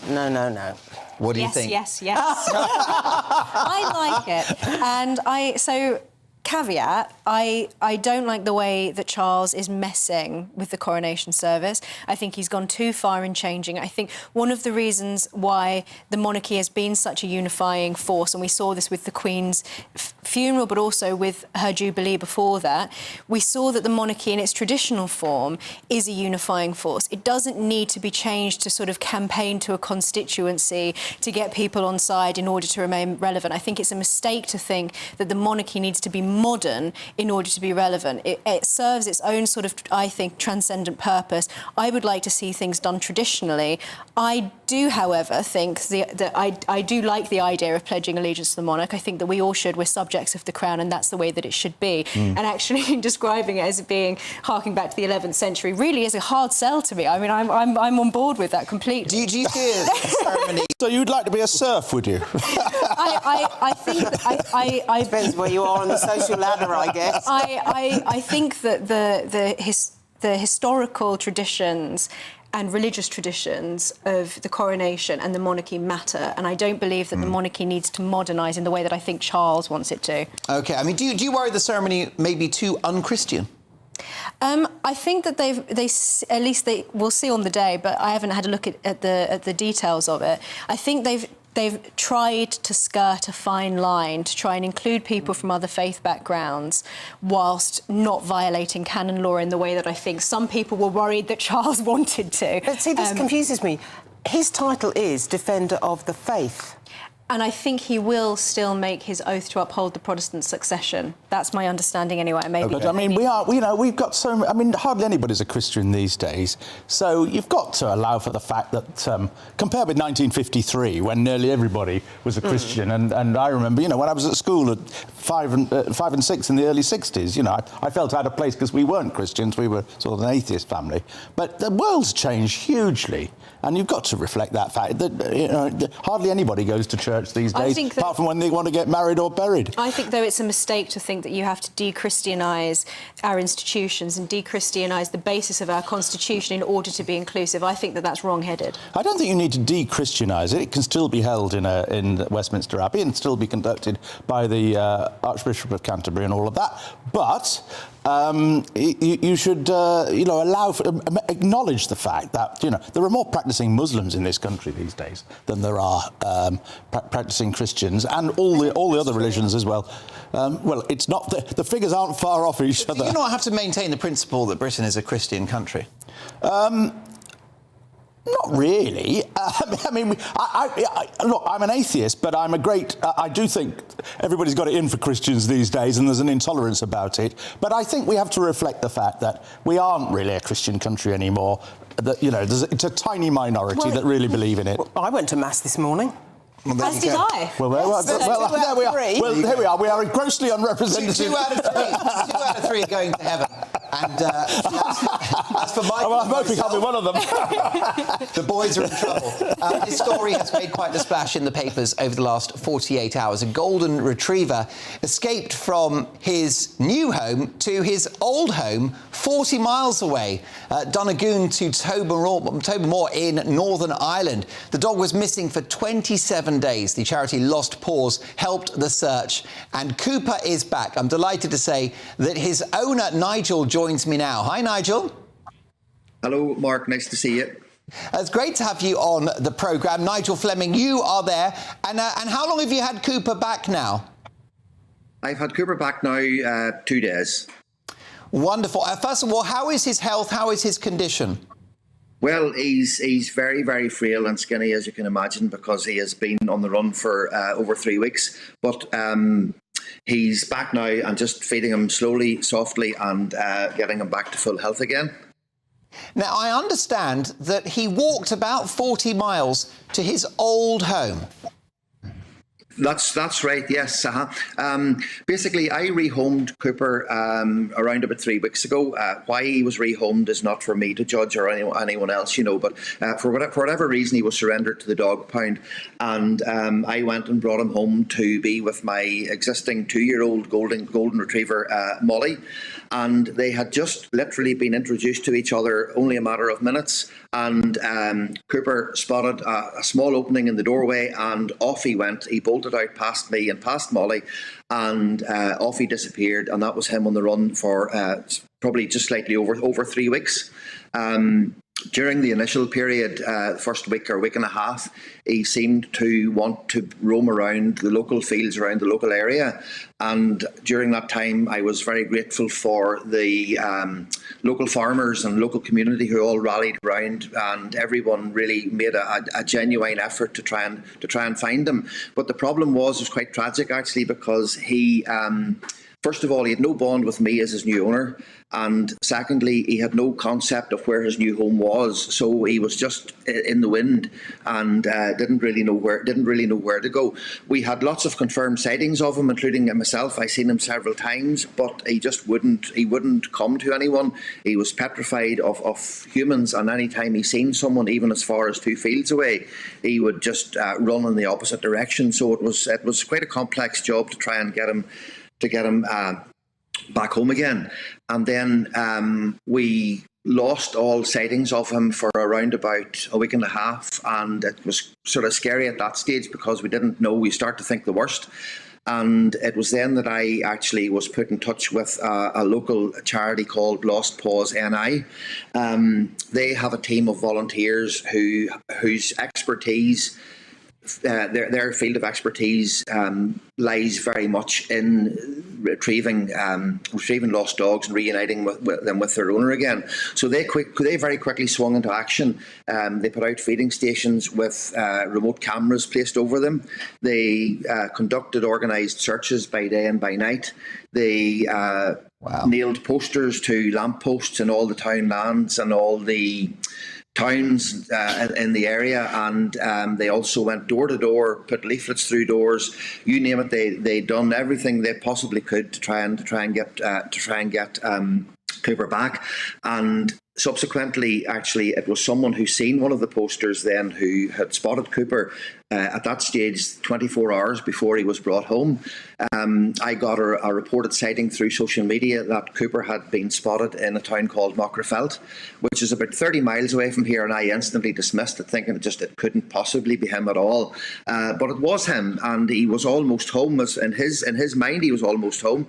no. What do you think? Yes. I like it. And caveat, I don't like the way that Charles is messing with the coronation service. I think he's gone too far in changing. I think one of the reasons why the monarchy has been such a unifying force, and we saw this with the Queen's funeral, but also with her Jubilee before that, we saw that the monarchy in its traditional form is a unifying force. It doesn't need to be changed to sort of campaign to a constituency to get people on side in order to remain relevant. I think it's a mistake to think that the monarchy needs to be modern in order to be relevant. It serves its own sort of, I think, transcendent purpose. I would like to see things done traditionally. I do, however, think that I do like the idea of pledging allegiance to the monarch. I think that we all should. We're subjects of the crown, and that's the way that it should be. And actually, describing it as being harking back to the 11th century really is a hard sell to me. I mean, I'm on board with that completely. Do you see a ceremony? So you'd like to be a serf, would you? I think that depends where you are on the social ladder, I guess. I think that the historical traditions and religious traditions of the coronation and the monarchy matter, and I don't believe that the monarchy needs to modernise in the way that I think Charles wants it to. OK, I mean, do you worry the ceremony may be too un-Christian? I think that at least they will see on the day, but I haven't had a look at the details of it. I think they've tried to skirt a fine line to try and include people from other faith backgrounds whilst not violating canon law in the way that I think some people were worried that Charles wanted to. But see, this confuses me. His title is Defender of the Faith. And I think he will still make his oath to uphold the Protestant succession. That's my understanding anyway. But I mean, we've got so... I mean, hardly anybody's a Christian these days. So you've got to allow for the fact that, compared with 1953, when nearly everybody was a Christian, and I remember, you know, when I was at school at 5 and 6 in the early 60s, you know, I felt out of place because we weren't Christians, we were sort of an atheist family. But the world's changed hugely, and you've got to reflect that fact that, you know, hardly anybody goes to church these days, apart from when they want to get married or buried. I think, though, it's a mistake to think that you have to de-Christianise our institutions and de-Christianise the basis of our constitution in order to be inclusive. I think that that's wrong-headed. I don't think you need to de-Christianise it. It can still be held in Westminster Abbey and still be conducted by the Archbishop of Canterbury and all of that. But you should, you know, acknowledge the fact that, you know, there are more practising Muslims in this country these days than there are practising Christians, and all the other religions as well. Well, it's not the figures aren't far off each other. Do you not have to maintain the principle that Britain is a Christian country? Not really. I mean, look, I'm an atheist, but I'm a great... I do think everybody's got it in for Christians these days, and there's an intolerance about it. But I think we have to reflect the fact that we aren't really a Christian country anymore. That, you know, it's a tiny minority that really believe in it. Well, I went to Mass this morning. Well, as did I. Well, there we are. Well, here we are. We are grossly unrepresentative. 2 out of 3. 2 out of 3 are going to heaven. And that's As for Michael, I'm hoping I'll be one of them. the boys are in trouble. This story has made quite the splash in the papers over the last 48 hours. A golden retriever escaped from his new home to his old home 40 miles away, Donegal to Tobermoor in Northern Ireland. The dog was missing for 27 days. The charity Lost Paws helped the search, and Cooper is back. I'm delighted to say that his owner, Nigel, joins me now. Hi, Nigel. Hello, Mark. Nice to see you. It's great to have you on the programme. Nigel Fleming, you are there. And how long have you had Cooper back now? I've had Cooper back now 2 days. Wonderful. First of all, how is his health? How is his condition? Well, he's very, very frail and skinny, as you can imagine, because he has been on the run for over 3 weeks. But he's back now and just feeding him slowly, softly, and getting him back to full health again. Now, I understand that he walked about 40 miles to his old home. That's right, yes. Basically, I rehomed Cooper around about 3 weeks ago. Why he was rehomed is not for me to judge or anyone else, you know, but for whatever reason, he was surrendered to the dog pound. And I went and brought him home to be with my existing 2-year-old golden retriever, Molly. And they had just literally been introduced to each other only a matter of minutes. And Cooper spotted a small opening in the doorway, and off he went. He bolted out past me and past Molly, and off he disappeared. And that was him on the run for probably just slightly over 3 weeks. During the initial period, first week or week and a half, he seemed to want to roam around the local fields around the local area. And during that time, I was very grateful for the local farmers and local community who all rallied around, and everyone really made a genuine effort to try and find him. But the problem was quite tragic, actually, because he... First of all, he had no bond with me as his new owner, and secondly, he had no concept of where his new home was. So he was just in the wind and didn't really know where to go. We had lots of confirmed sightings of him, including myself. I seen him several times, but he just wouldn't come to anyone. He was petrified of humans, and any time he seen someone, even as far as 2 fields away, he would just run in the opposite direction. So it was quite a complex job to try and get him back home again. And then we lost all sightings of him for around about a week and a half, and it was sort of scary at that stage because we didn't know. We started to think the worst. And it was then that I actually was put in touch with a local charity called Lost Paws NI. They have a team of volunteers whose expertise, their field of expertise lies very much in retrieving lost dogs and reuniting them with their owner again. So they very quickly swung into action. They put out feeding stations with remote cameras placed over them. They conducted organised searches by day and by night. They nailed posters to lampposts in all the town lands and all the towns in the area, and they also went door to door, put leaflets through doors, you name it. They done everything they possibly could to try and get Cooper back. And subsequently, actually, it was someone who seen one of the posters then who had spotted Cooper at that stage 24 hours before he was brought home. I got a reported sighting through social media that Cooper had been spotted in a town called Mockrafelt, which is about 30 miles away from here, and I instantly dismissed it, thinking it couldn't possibly be him at all. But it was him, and he was almost home. In his mind, he was almost home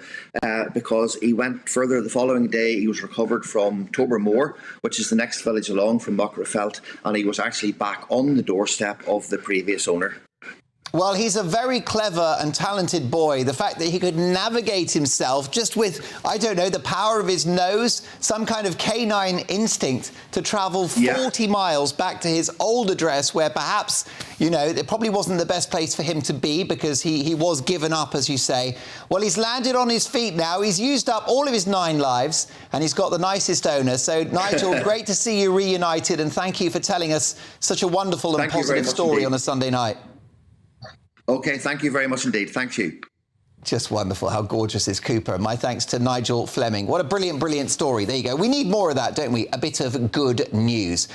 because he went further the following day. He was recovered from Tobermoor, which is the next village along from Mockrafelt, and he was actually back on the doorstep of the previous owner. Well, he's a very clever and talented boy. The fact that he could navigate himself just with, I don't know, the power of his nose, some kind of canine instinct to travel 40 miles back to his old address where perhaps, you know, it probably wasn't the best place for him to be because he was given up, as you say. Well, he's landed on his feet now. He's used up all of his 9 lives and he's got the nicest owner. So, Nigel, great to see you reunited, and thank you for telling us such a wonderful and positive story on a Sunday night. Okay, thank you very much indeed. Thank you. Just wonderful. How gorgeous is Cooper? My thanks to Nigel Fleming. What a brilliant, brilliant story. There you go. We need more of that, don't we? A bit of good news.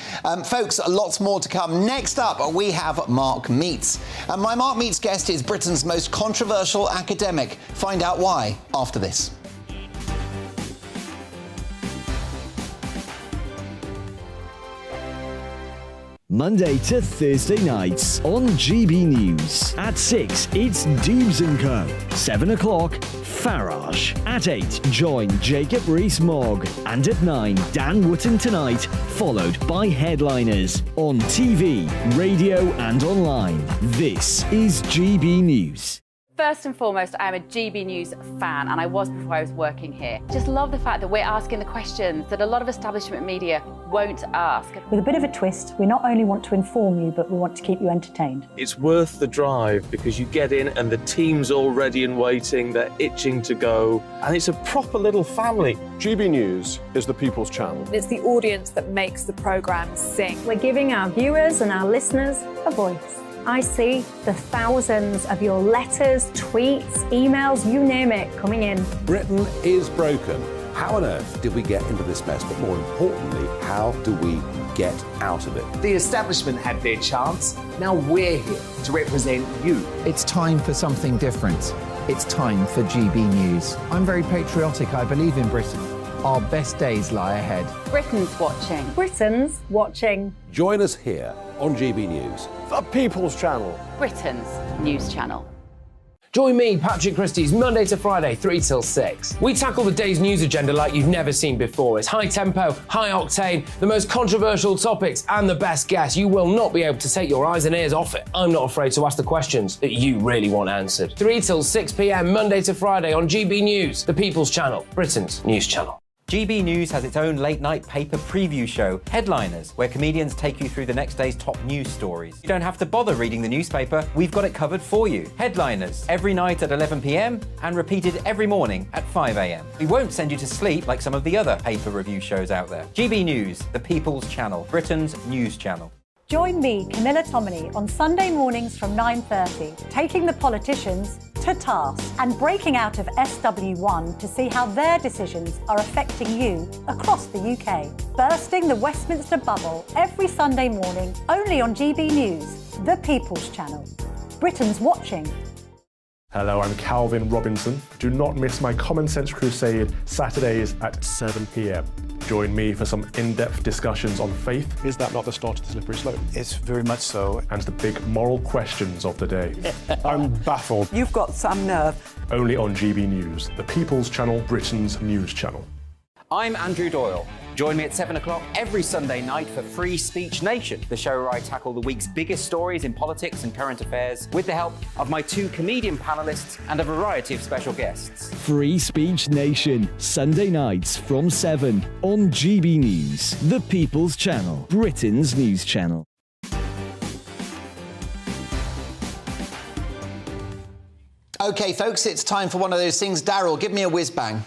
Folks, lots more to come. Next up, we have Mark Meets. And my Mark Meets guest is Britain's most controversial academic. Find out why after this. Monday to Thursday nights on GB News. At 6, it's Dubes & Co. 7 o'clock, Farage. At 8, join Jacob Rees-Mogg. And at 9, Dan Wootton Tonight, followed by Headliners. On TV, radio and online. This is GB News. First and foremost, I'm a GB News fan, and I was before I was working here. Just love the fact that we're asking the questions that a lot of establishment media won't ask. With a bit of a twist, we not only want to inform you, but we want to keep you entertained. It's worth the drive because you get in and the team's all ready and waiting, they're itching to go, and it's a proper little family. GB News is the People's Channel. It's the audience that makes the programme sing. We're giving our viewers and our listeners a voice. I see the thousands of your letters, tweets, emails, you name it, coming in. Britain is broken. How on earth did we get into this mess? But more importantly, how do we get out of it? The establishment had their chance. Now we're here to represent you. It's time for something different. It's time for GB News. I'm very patriotic. I believe in Britain. Our best days lie ahead. Britain's watching. Britain's watching. Join us here on GB News. The People's Channel. Britain's news channel. Join me, Patrick Christie's, Monday to Friday, 3 till 6. We tackle the day's news agenda like you've never seen before. It's high tempo, high octane, the most controversial topics, and the best guests. You will not be able to take your eyes and ears off it. I'm not afraid to ask the questions that you really want answered. 3 till 6 p.m, Monday to Friday on GB News, the People's Channel, Britain's news channel. GB News has its own late-night paper preview show, Headliners, where comedians take you through the next day's top news stories. You don't have to bother reading the newspaper, we've got it covered for you. Headliners, every night at 11 p.m, and repeated every morning at 5 a.m. We won't send you to sleep like some of the other paper review shows out there. GB News, the People's Channel, Britain's news channel. Join me, Camilla Tominey, on Sunday mornings from 9:30, taking the politicians to task and breaking out of SW1 to see how their decisions are affecting you across the UK. Bursting the Westminster bubble every Sunday morning, only on GB News, the People's Channel. Britain's watching. Hello, I'm Calvin Robinson. Do not miss my Common Sense Crusade Saturdays at 7 p.m. Join me for some in-depth discussions on faith. Is that not the start of the slippery slope? It's very much so. And the big moral questions of the day. I'm baffled. You've got some nerve. Only on GB News, the People's Channel, Britain's news channel. I'm Andrew Doyle. Join me at 7 o'clock every Sunday night for Free Speech Nation, the show where I tackle the week's biggest stories in politics and current affairs with the help of my 2 comedian panellists and a variety of special guests. Free Speech Nation, Sunday nights from 7 on GB News, the People's Channel, Britain's news channel. OK, folks, it's time for one of those things. Daryl, give me a whiz bang.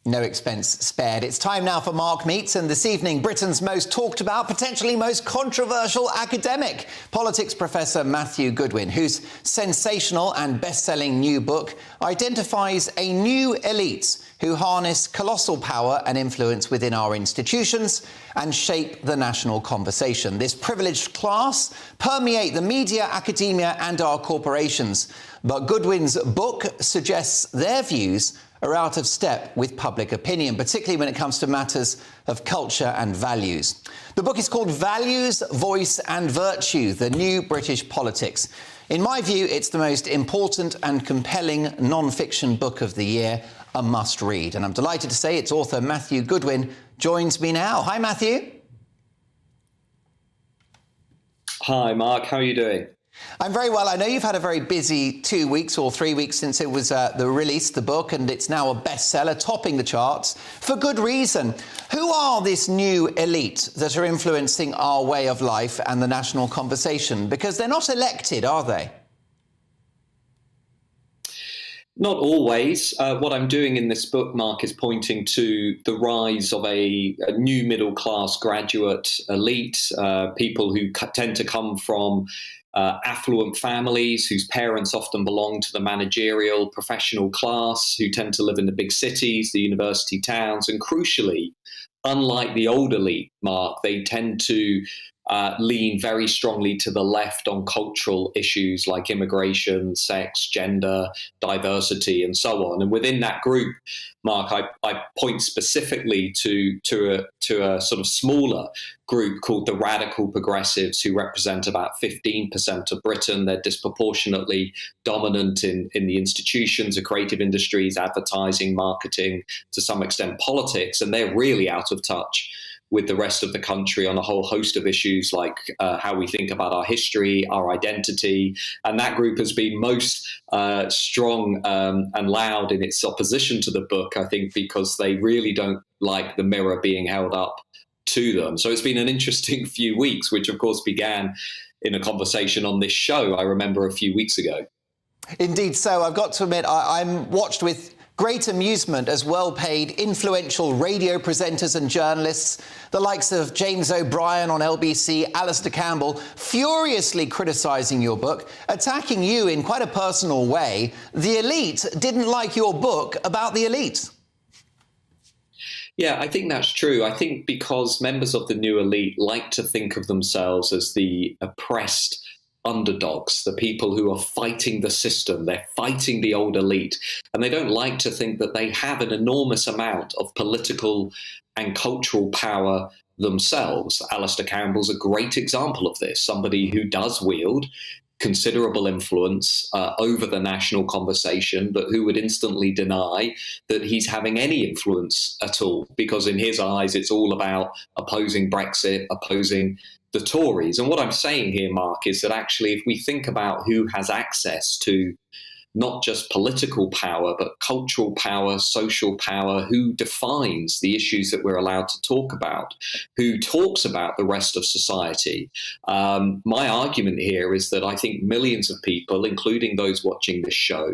No expense spared. It's time now for Mark Meets, and this evening, Britain's most talked about, potentially most controversial academic, politics professor Matthew Goodwin, whose sensational and best-selling new book identifies a new elite who harness colossal power and influence within our institutions and shape the national conversation. This privileged class permeate the media, academia and our corporations. But Goodwin's book suggests their views are out of step with public opinion, particularly when it comes to matters of culture and values. The book is called Values, Voice and Virtue, the New British Politics. In my view, it's the most important and compelling non-fiction book of the year, a must-read. And I'm delighted to say its author, Matthew Goodwin, joins me now. Hi, Matthew. Hi, Mark. How are you doing? I'm very well. I know you've had a very busy 2 weeks or 3 weeks since it was the book, and it's now a bestseller, topping the charts, for good reason. Who are this new elite that are influencing our way of life and the national conversation? Because they're not elected, are they? Not always. What I'm doing in this book, Mark, is pointing to the rise of a new middle-class graduate elite, people who tend to come from affluent families whose parents often belong to the managerial professional class, who tend to live in the big cities, the university towns, and crucially, unlike the old elite, Mark, they tend to lean very strongly to the left on cultural issues like immigration, sex, gender, diversity, and so on. And within that group, Mark, I point specifically to a sort of smaller group called the radical progressives, who represent about 15% of Britain. They're disproportionately dominant in the institutions, the creative industries, advertising, marketing, to some extent politics, and they're really out of touch with the rest of the country on a whole host of issues like how we think about our history, our identity. And that group has been most strong and loud in its opposition to the book, I think, because they really don't like the mirror being held up to them. So it's been an interesting few weeks, which of course began in a conversation on this show, I remember a few weeks ago. Indeed so. I've got to admit, I'm watched with great amusement as well-paid, influential radio presenters and journalists, the likes of James O'Brien on LBC, Alistair Campbell, furiously criticising your book, attacking you in quite a personal way. The elite didn't like your book about the elite. Yeah, I think that's true. I think because members of the new elite like to think of themselves as the oppressed underdogs, the people who are fighting the system, they're fighting the old elite, and they don't like to think that they have an enormous amount of political and cultural power themselves. Alistair Campbell's a great example of this, somebody who does wield considerable influence over the national conversation, but who would instantly deny that he's having any influence at all, because in his eyes it's all about opposing Brexit, opposing the Tories. And what I'm saying here, Mark, is that actually if we think about who has access to not just political power, but cultural power, social power, who defines the issues that we're allowed to talk about, who talks about the rest of society. My argument here is that I think millions of people, including those watching this show,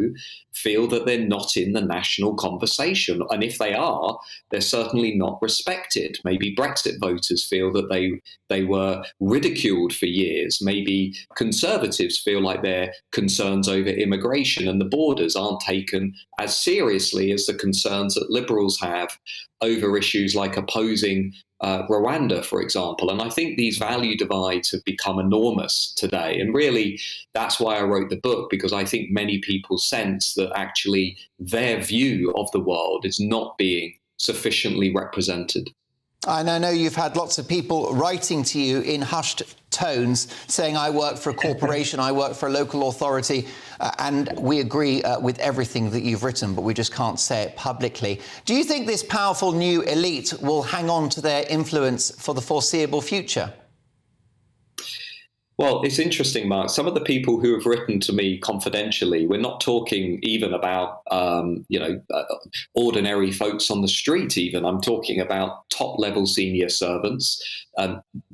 feel that they're not in the national conversation. And if they are, they're certainly not respected. Maybe Brexit voters feel that they were ridiculed for years. Maybe Conservatives feel like their concerns over immigration and the borders aren't taken as seriously as the concerns that Liberals have over issues like opposing Rwanda, for example. And I think these value divides have become enormous today. And really, that's why I wrote the book, because I think many people sense that actually their view of the world is not being sufficiently represented. And I know you've had lots of people writing to you in hushed tones saying, I work for a corporation, I work for a local authority, and we agree with everything that you've written, but we just can't say it publicly. Do you think this powerful new elite will hang on to their influence for the foreseeable future? Well, it's interesting, Mark. Some of the people who have written to me confidentially, we're not talking even about, ordinary folks on the street even. I'm talking about top-level senior servants,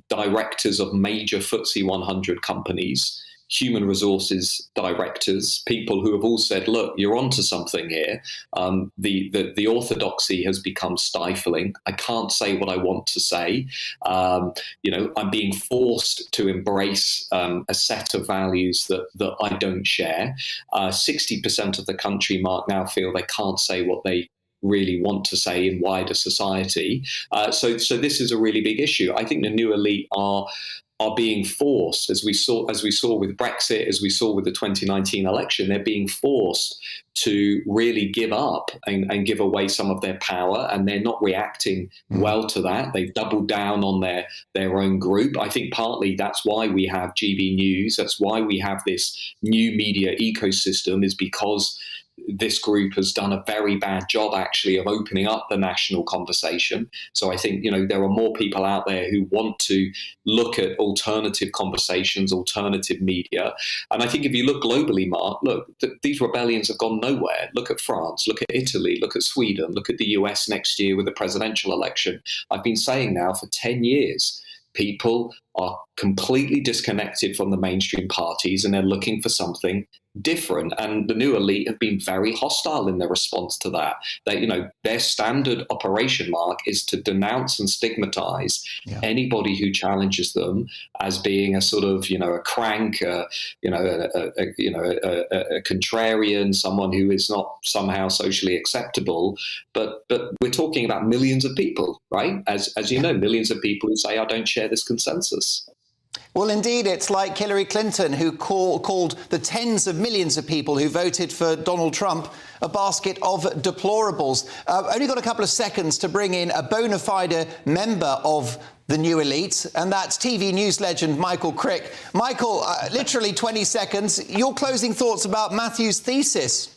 directors of major FTSE 100 companies, human resources directors, people who have all said, look, you're onto something here. The orthodoxy has become stifling. I can't say what I want to say. I'm being forced to embrace a set of values that I don't share. 60% of the country, Mark, now feel they can't say what they really want to say in wider society. So this is a really big issue. I think the new elite are being forced, as we saw with Brexit, as we saw with the 2019 election, they're being forced to really give up and give away some of their power, and they're not reacting well to that. They've doubled down on their own group. I think partly that's why we have GB News, that's why we have this new media ecosystem, is because this group has done a very bad job, actually, of opening up the national conversation. So I think, there are more people out there who want to look at alternative conversations, alternative media. And I think if you look globally, Mark, these rebellions have gone nowhere. Look at France, look at Italy, look at Sweden, look at the US next year with the presidential election. I've been saying now for 10 years, people are completely disconnected from the mainstream parties, and they're looking for something different. And the new elite have been very hostile in their response to that. They, their standard operation, Mark, is to denounce and stigmatize anybody who challenges them as being a sort of, a crank, a contrarian, someone who is not somehow socially acceptable. But we're talking about millions of people, right? As you know, millions of people who say, I don't share this consensus. Well, indeed, it's like Hillary Clinton, who called the tens of millions of people who voted for Donald Trump a basket of deplorables. Only got a couple of seconds to bring in a bona fide member of the new elite, and that's TV news legend Michael Crick. Michael, literally 20 seconds. Your closing thoughts about Matthew's thesis?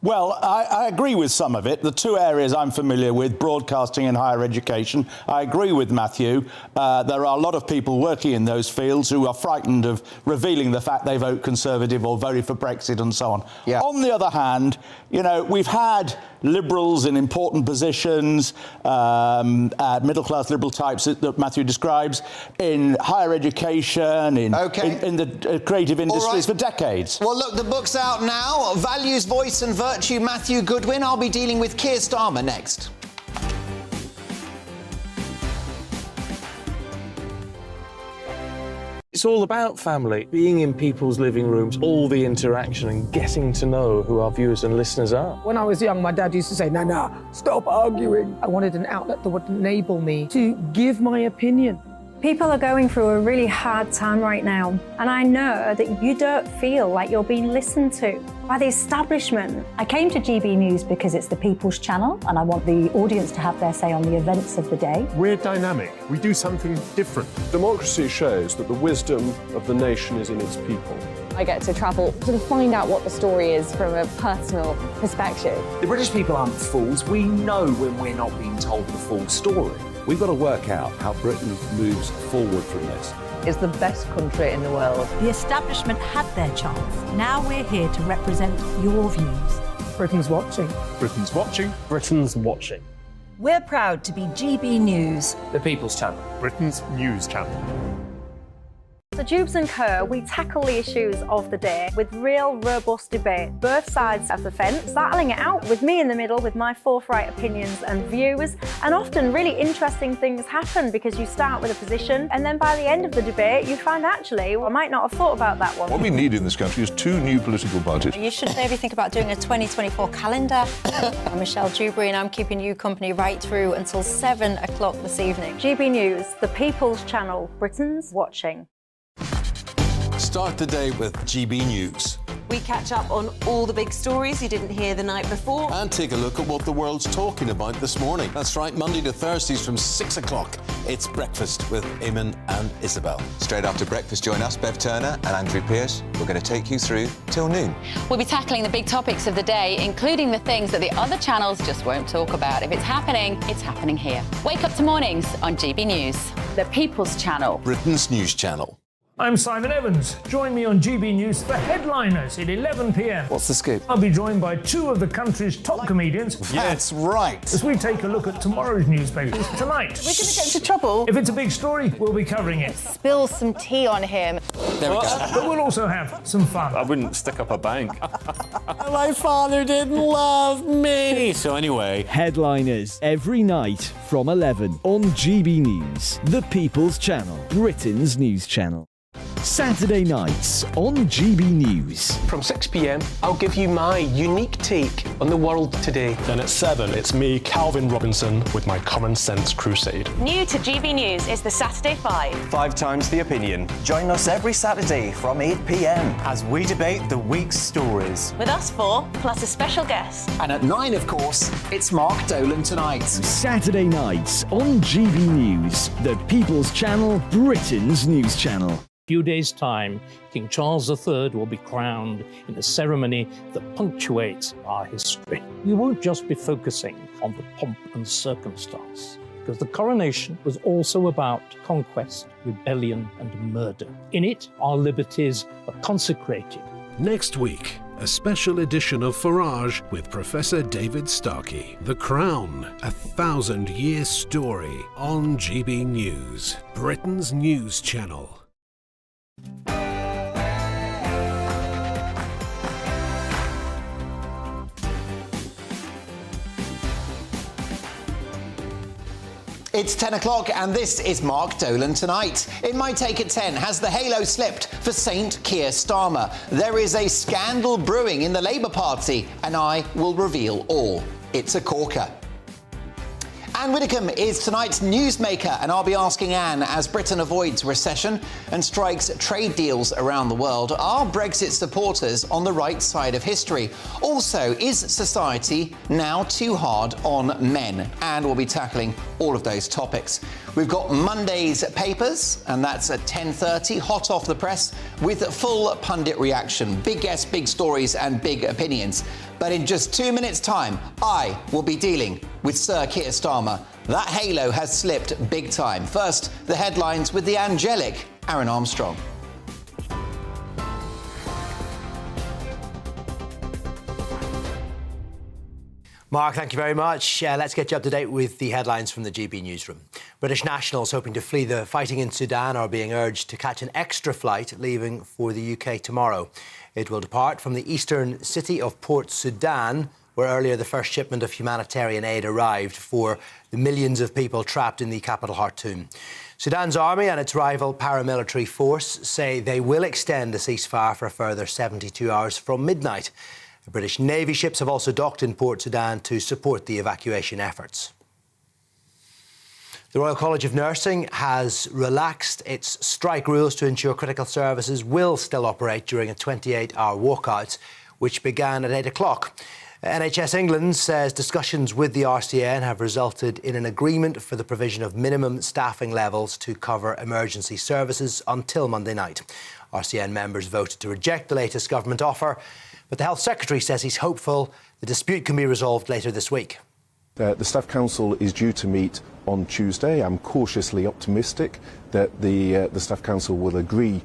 Well, I agree with some of it. The two areas I'm familiar with, broadcasting and higher education, I agree with Matthew. There are a lot of people working in those fields who are frightened of revealing the fact they vote Conservative or voted for Brexit and so on. Yeah. On the other hand, we've had Liberals in important positions, middle-class Liberal types that Matthew describes, in higher education, in the creative industries for decades. Well, look, the book's out now. Values, Voice and Virtue, Matthew Goodwin. I'll be dealing with Keir Starmer next. It's all about family, being in people's living rooms, all the interaction and getting to know who our viewers and listeners are. When I was young, my dad used to say, no, stop arguing. I wanted an outlet that would enable me to give my opinion. People are going through a really hard time right now, and I know that you don't feel like you're being listened to by the establishment. I came to GB News because it's the People's Channel, and I want the audience to have their say on the events of the day. We're dynamic. We do something different. Democracy shows that the wisdom of the nation is in its people. I get to travel to find out what the story is from a personal perspective. The British people aren't fools. We know when we're not being told the full story. We've got to work out how Britain moves forward from this. It's the best country in the world. The establishment had their chance. Now we're here to represent your views. Britain's watching. Britain's watching. Britain's watching. We're proud to be GB News. The People's Channel. Britain's news channel. So Jubes and Kerr, we tackle the issues of the day with real robust debate, both sides of the fence, battling it out with me in the middle with my forthright opinions and views. And often really interesting things happen because you start with a position and then by the end of the debate you find actually, I might not have thought about that one. What we need in this country is two new political parties. You should maybe think about doing a 2024 calendar. I'm Michelle Dewberry and I'm keeping you company right through until 7 o'clock this evening. GB News, the People's Channel, Britain's watching. Start the day with GB News. We catch up on all the big stories you didn't hear the night before. And take a look at what the world's talking about this morning. That's right, Monday to Thursdays from 6 o'clock. It's Breakfast with Eamon and Isabel. Straight after breakfast, join us, Bev Turner and Andrew Pearce. We're going to take you through till noon. We'll be tackling the big topics of the day, including the things that the other channels just won't talk about. If it's happening here. Wake up to mornings on GB News. The People's Channel. Britain's news channel. I'm Simon Evans. Join me on GB News for Headliners at 11 p.m. What's the scoop? I'll be joined by two of the country's top comedians. That's right. As we take a look at tomorrow's newspapers tonight. We're going to get into trouble. If it's a big story, we'll be covering it. Spill some tea on him. There we go. But we'll also have some fun. I wouldn't stick up a bank. My father didn't love me. So anyway, Headliners every night from 11 on GB News, the People's Channel, Britain's news channel. Saturday nights on GB News. From 6 p.m, I'll give you my unique take on the world today. Then at 7, it's me, Calvin Robinson, with my Common Sense Crusade. New to GB News is the Saturday 5. 5 times the opinion. Join us every Saturday from 8 p.m. as we debate the week's stories. With us 4, plus a special guest. And at 9, of course, it's Mark Dolan tonight. Saturday nights on GB News, the People's Channel, Britain's news channel. Few days' time, King Charles III will be crowned in a ceremony that punctuates our history. We won't just be focusing on the pomp and circumstance, because the coronation was also about conquest, rebellion, and murder. In it, our liberties are consecrated. Next week, a special edition of Farage with Professor David Starkey. The Crown, a 1,000-year story on GB News, Britain's news channel. It's 10 o'clock and this is Mark Dolan Tonight. In my take at 10, has the halo slipped for Saint Keir Starmer? There is a scandal brewing in the Labour Party and I will reveal all. It's a corker. Anne Widdecombe is tonight's Newsmaker and I'll be asking Anne, as Britain avoids recession and strikes trade deals around the world, are Brexit supporters on the right side of history? Also, is society now too hard on men? And we'll be tackling all of those topics. We've got Monday's papers, and that's at 10:30, hot off the press, with full pundit reaction. Big guests, big stories and big opinions. But in just 2 minutes' time, I will be dealing with Sir Keir Starmer. That halo has slipped big time. First, the headlines with the angelic Aaron Armstrong. Mark, thank you very much. Let's get you up to date with the headlines from the GB newsroom. British nationals hoping to flee the fighting in Sudan are being urged to catch an extra flight leaving for the UK tomorrow. It will depart from the eastern city of Port Sudan, where earlier the first shipment of humanitarian aid arrived for the millions of people trapped in the capital Khartoum. Sudan's army and its rival paramilitary force say they will extend the ceasefire for a further 72 hours from midnight. The British Navy ships have also docked in Port Sudan to support the evacuation efforts. The Royal College of Nursing has relaxed its strike rules to ensure critical services will still operate during a 28-hour walkout, which began at 8 o'clock. NHS England says discussions with the RCN have resulted in an agreement for the provision of minimum staffing levels to cover emergency services until Monday night. RCN members voted to reject the latest government offer, but the Health Secretary says he's hopeful the dispute can be resolved later this week. The Staff Council is due to meet on Tuesday. I'm cautiously optimistic that the Staff Council will agree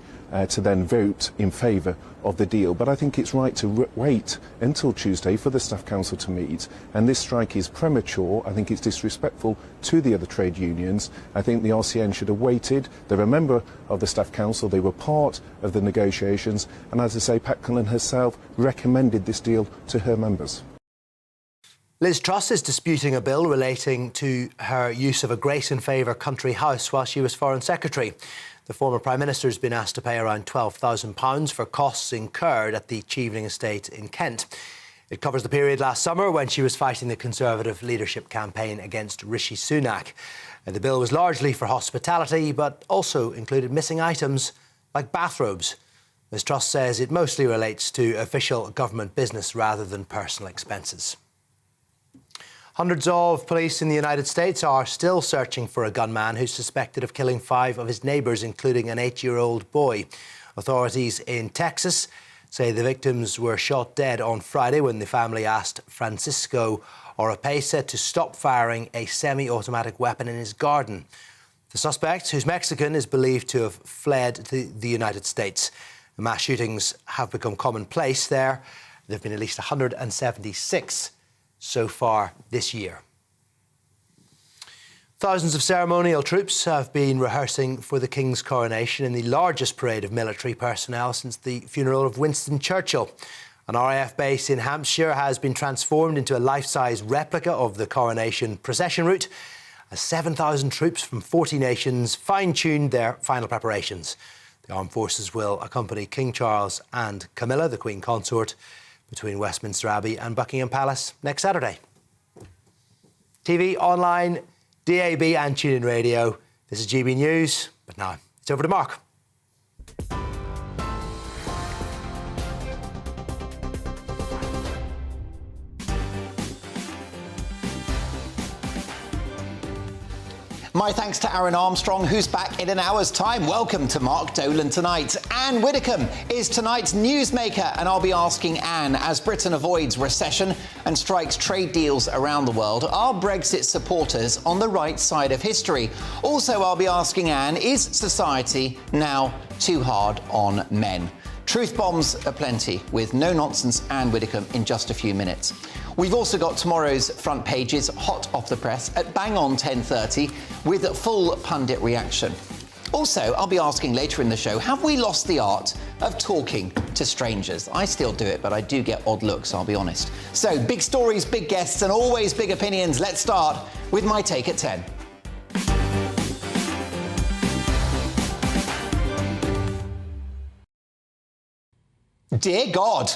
to then vote in favour of the deal. But I think it's right to wait until Tuesday for the Staff Council to meet. And this strike is premature. I think it's disrespectful to the other trade unions. I think the RCN should have waited. They're a member of the Staff Council. They were part of the negotiations. And as I say, Pat Cullen herself recommended this deal to her members. Liz Truss is disputing a bill relating to her use of a grace and favour country house while she was Foreign Secretary. The former Prime Minister has been asked to pay around £12,000 for costs incurred at the Chevening estate in Kent. It covers the period last summer when she was fighting the Conservative leadership campaign against Rishi Sunak. The bill was largely for hospitality, but also included missing items like bathrobes. Ms Truss says it mostly relates to official government business rather than personal expenses. Hundreds of police in the United States are still searching for a gunman who's suspected of killing 5 of his neighbours, including an 8-year-old boy. Authorities in Texas say the victims were shot dead on Friday when the family asked Francisco Oropesa to stop firing a semi-automatic weapon in his garden. The suspect, who's Mexican, is believed to have fled to the United States. The mass shootings have become commonplace there. There have been at least 176 so far this year. Thousands of ceremonial troops have been rehearsing for the King's coronation in the largest parade of military personnel since the funeral of Winston Churchill. An RAF base in Hampshire has been transformed into a life-size replica of the coronation procession route as 7,000 troops from 40 nations fine-tuned their final preparations. The armed forces will accompany King Charles and Camilla, the Queen Consort, between Westminster Abbey and Buckingham Palace next Saturday. TV, online, DAB and TuneIn Radio. This is GB News, but now it's over to Mark. My thanks to Aaron Armstrong, who's back in an hour's time. Welcome to Mark Dolan Tonight. Anne Widdecombe is tonight's Newsmaker, and I'll be asking Anne, as Britain avoids recession and strikes trade deals around the world, are Brexit supporters on the right side of history? Also, I'll be asking Anne, is society now too hard on men? Truth bombs aplenty with no-nonsense Anne Widdecombe in just a few minutes. We've also got tomorrow's front pages hot off the press at bang on 10:30 with full pundit reaction. Also, I'll be asking later in the show, have we lost the art of talking to strangers? I still do it, but I do get odd looks, I'll be honest. So, big stories, big guests, and always big opinions. Let's start with my take at 10. Dear God,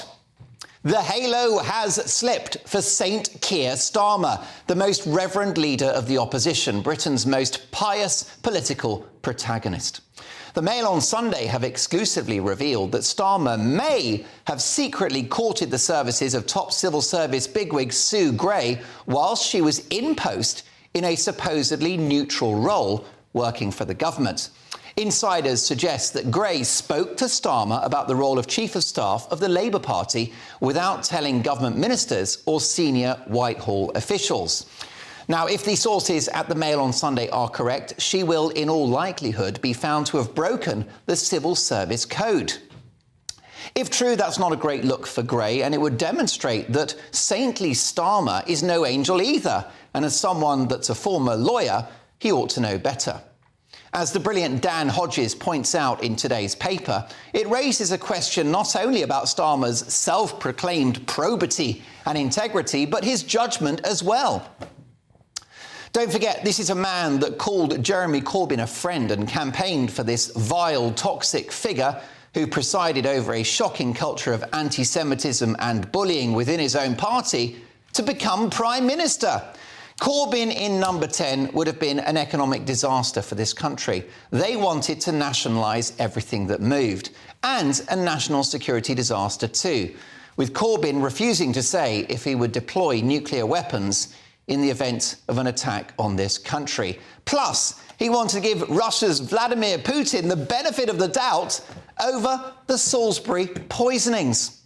the halo has slipped for Saint Keir Starmer, the most reverend leader of the opposition, Britain's most pious political protagonist. The Mail on Sunday have exclusively revealed that Starmer may have secretly courted the services of top civil service bigwig Sue Gray whilst she was in post in a supposedly neutral role working for the government. Insiders suggest that Gray spoke to Starmer about the role of Chief of Staff of the Labour Party without telling government ministers or senior Whitehall officials. Now, if the sources at the Mail on Sunday are correct, she will, in all likelihood, be found to have broken the Civil Service Code. If true, that's not a great look for Gray, and it would demonstrate that saintly Starmer is no angel either, and as someone that's a former lawyer, he ought to know better. As the brilliant Dan Hodges points out in today's paper, it raises a question not only about Starmer's self-proclaimed probity and integrity, but his judgment as well. Don't forget, this is a man that called Jeremy Corbyn a friend and campaigned for this vile, toxic figure who presided over a shocking culture of anti-Semitism and bullying within his own party to become Prime Minister. Corbyn in number 10 would have been an economic disaster for this country. They wanted to nationalise everything that moved, and a national security disaster too, with Corbyn refusing to say if he would deploy nuclear weapons in the event of an attack on this country. Plus, he wanted to give Russia's Vladimir Putin the benefit of the doubt over the Salisbury poisonings.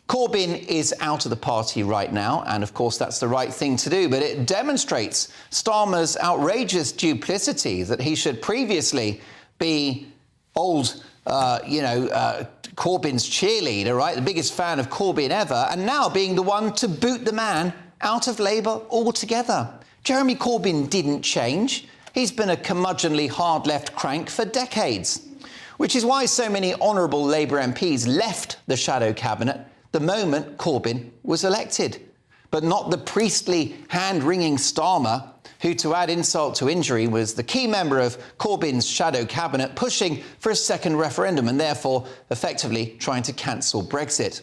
Corbyn is out of the party right now, and of course that's the right thing to do, but it demonstrates Starmer's outrageous duplicity that he should previously be old, Corbyn's cheerleader, right, the biggest fan of Corbyn ever, and now being the one to boot the man out of Labour altogether. Jeremy Corbyn didn't change. He's been a curmudgeonly hard-left crank for decades, which is why so many honourable Labour MPs left the shadow cabinet the moment Corbyn was elected, but not the priestly, hand-wringing Starmer, who, to add insult to injury, was the key member of Corbyn's shadow cabinet pushing for a second referendum and therefore effectively trying to cancel Brexit.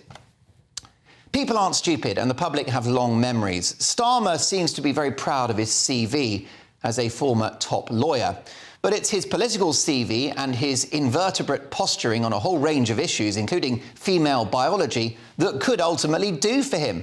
People aren't stupid, and the public have long memories. Starmer seems to be very proud of his CV as a former top lawyer. But it's his political CV and his invertebrate posturing on a whole range of issues, including female biology, that could ultimately do for him.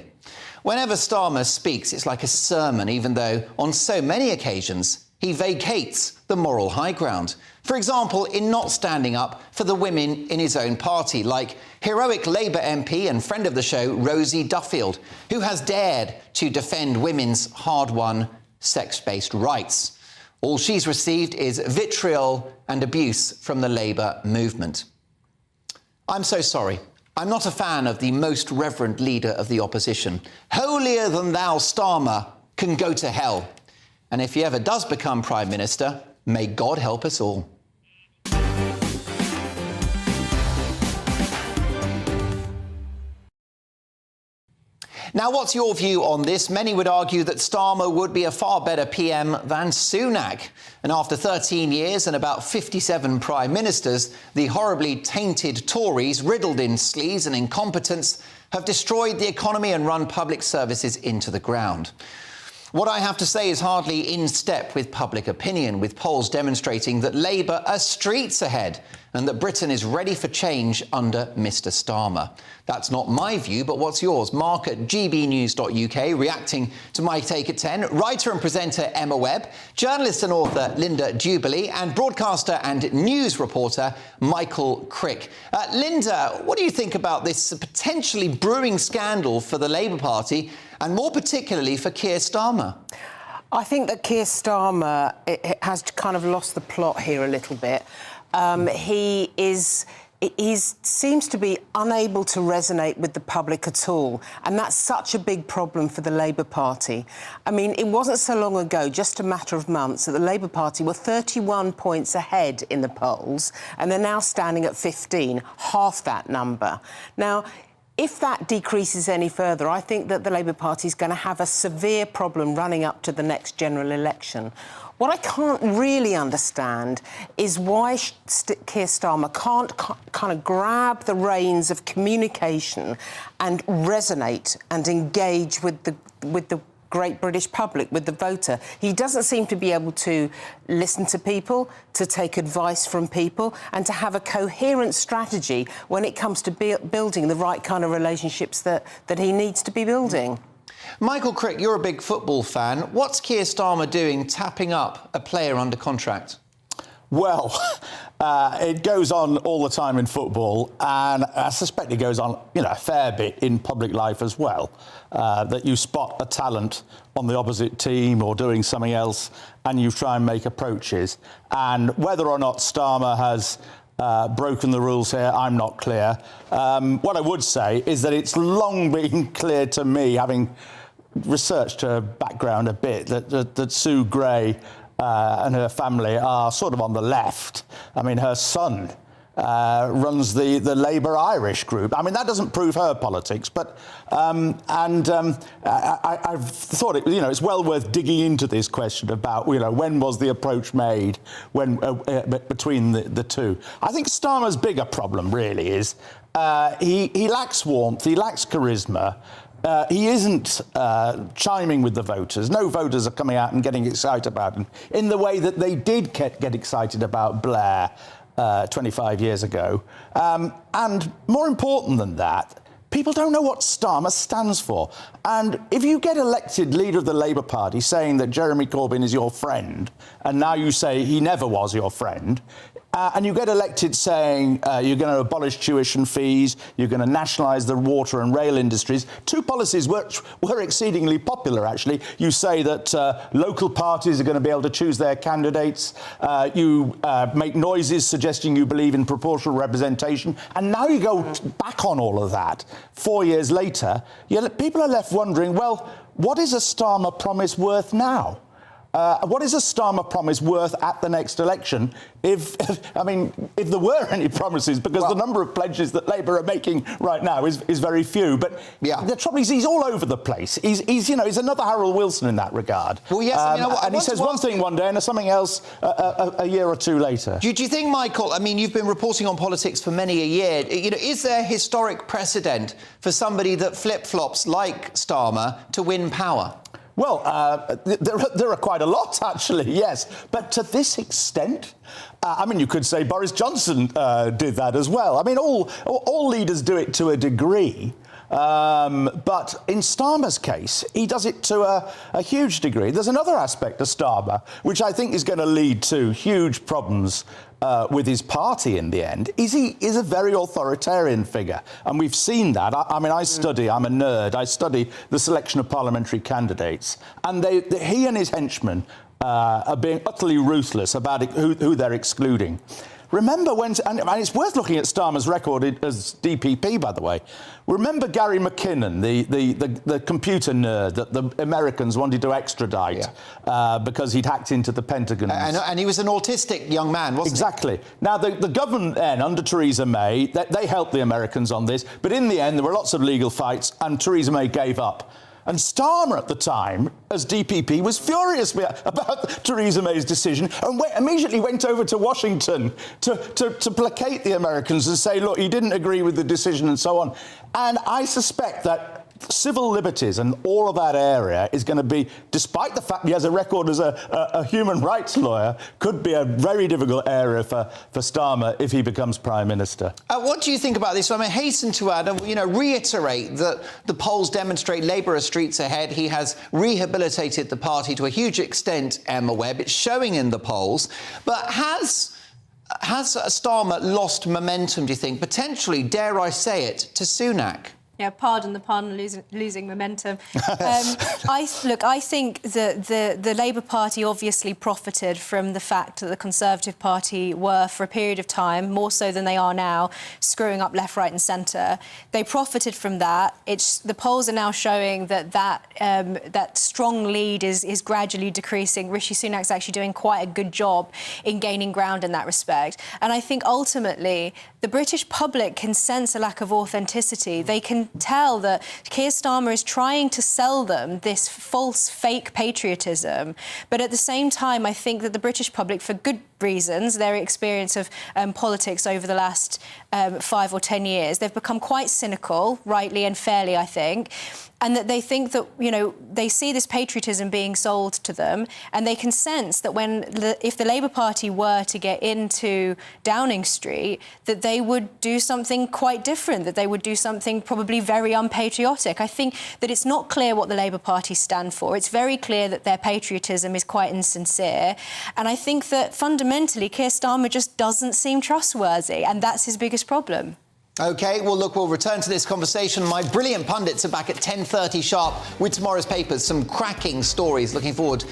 Whenever Starmer speaks, it's like a sermon, even though on so many occasions he vacates the moral high ground. For example, in not standing up for the women in his own party, like heroic Labour MP and friend of the show, Rosie Duffield, who has dared to defend women's hard-won sex-based rights. All she's received is vitriol and abuse from the Labour movement. I'm so sorry. I'm not a fan of the most reverend leader of the opposition. Holier than thou Starmer can go to hell. And if he ever does become Prime Minister, may God help us all. Now, what's your view on this? Many would argue that Starmer would be a far better PM than Sunak. And after 13 years and about 57 prime ministers, the horribly tainted Tories, riddled in sleaze and incompetence, have destroyed the economy and run public services into the ground. What I have to say is hardly in step with public opinion, with polls demonstrating that Labour are streets ahead and that Britain is ready for change under Mr Starmer. That's not my view, but what's yours? Mark at GBNews.uk, reacting to my take at 10, writer and presenter Emma Webb, journalist and author Linda Jubilee, and broadcaster and news reporter Michael Crick. Linda, what do you think about this potentially brewing scandal for the Labour Party, and more particularly for Keir Starmer? I think that Keir Starmer has kind of lost the plot here a little bit. He is he seems to be unable to resonate with the public at all, and that's such a big problem for the Labour Party. I mean, it wasn't so long ago, just a matter of months, that the Labour Party were 31 points ahead in the polls, and they're now standing at 15, half that number. Now, if that decreases any further, I think that the Labour Party is going to have a severe problem running up to the next general election. What I can't really understand is why Keir Starmer can't kind of grab the reins of communication and resonate and engage with the great British public, with the voter. He doesn't seem to be able to listen to people, to take advice from people, and to have a coherent strategy when it comes to building the right kind of relationships that he needs to be building. Michael Crick, you're a big football fan. What's Keir Starmer doing tapping up a player under contract? Well, it goes on all the time in football, and I suspect it goes on, a fair bit in public life as well, that you spot a talent on the opposite team or doing something else, and you try and make approaches. And whether or not Starmer has broken the rules here, I'm not clear. What I would say is that it's long been clear to me, having researched her background a bit, that Sue Gray and her family are sort of on the left. I mean, her son runs the Labour Irish group. I mean, that doesn't prove her politics, but I've thought it's well worth digging into this question about when was the approach made between the two. I think Starmer's bigger problem really is he lacks warmth, he lacks charisma. He isn't chiming with the voters. No voters are coming out and getting excited about him in the way that they did get excited about Blair 25 years ago. And more important than that, people don't know what Starmer stands for. And if you get elected leader of the Labour Party saying that Jeremy Corbyn is your friend, and now you say he never was your friend, and you get elected saying you're going to abolish tuition fees, you're going to nationalise the water and rail industries, two policies which were exceedingly popular, actually. You say that local parties are going to be able to choose their candidates. You make noises suggesting you believe in proportional representation. And now you go back on all of that 4 years later. People are left wondering, well, what is a Starmer promise worth now? What is a Starmer promise worth at the next election if there were any promises, because the number of pledges that Labour are making right now is very few. But the trouble is he's all over the place. He's another Harold Wilson in that regard. Well, yes, and he says one thing one day and something else a year or two later. Do you think, Michael, you've been reporting on politics for many a year, is there historic precedent for somebody that flip-flops like Starmer to win power? Well, there are quite a lot, actually, yes. But to this extent, you could say Boris Johnson did that as well. All leaders do it to a degree. But in Starmer's case, he does it to a huge degree. There's another aspect of Starmer, which I think is going to lead to huge problems with his party in the end. He is a very authoritarian figure, and we've seen that. I'm a nerd, I study the selection of parliamentary candidates, and he and his henchmen are being utterly ruthless about who they're excluding. Remember when, and it's worth looking at Starmer's record as DPP, by the way. Remember Gary McKinnon, the computer nerd that the Americans wanted to extradite because he'd hacked into the Pentagon. And he was an autistic young man, wasn't he? Exactly. Now, the government then, under Theresa May, they helped the Americans on this, but in the end, there were lots of legal fights, and Theresa May gave up. And Starmer at the time, as DPP, was furious about Theresa May's decision and immediately went over to Washington to placate the Americans and say, look, he didn't agree with the decision and so on. And I suspect that civil liberties and all of that area is going to be, despite the fact he has a record as a human rights lawyer, could be a very difficult area for Starmer if he becomes Prime Minister. What do you think about this? I hasten to add, reiterate that the polls demonstrate Labour are streets ahead. He has rehabilitated the party to a huge extent, Emma Webb. It's showing in the polls. But has Starmer lost momentum, do you think? Potentially, dare I say it, to Sunak? Yeah, pardon the pun, losing momentum. I think that the Labour Party obviously profited from the fact that the Conservative Party were, for a period of time, more so than they are now, screwing up left, right and centre. They profited from that. The polls are now showing that strong lead is gradually decreasing. Rishi Sunak's actually doing quite a good job in gaining ground in that respect. And I think ultimately the British public can sense a lack of authenticity. They can tell that Keir Starmer is trying to sell them this false, fake patriotism. But at the same time, I think that the British public, for good reasons, their experience of politics over the last 5 or 10 years, they've become quite cynical, rightly and fairly, I think. And that they think that, they see this patriotism being sold to them, and they can sense that if the Labour Party were to get into Downing Street, that they would do something quite different, that they would do something probably very unpatriotic. I think that it's not clear what the Labour Party stand for. It's very clear that their patriotism is quite insincere. And I think that fundamentally, Keir Starmer just doesn't seem trustworthy, and that's his biggest problem. OK, well, look, we'll return to this conversation. My brilliant pundits are back at 10:30 sharp with tomorrow's papers. Some cracking stories. Looking forward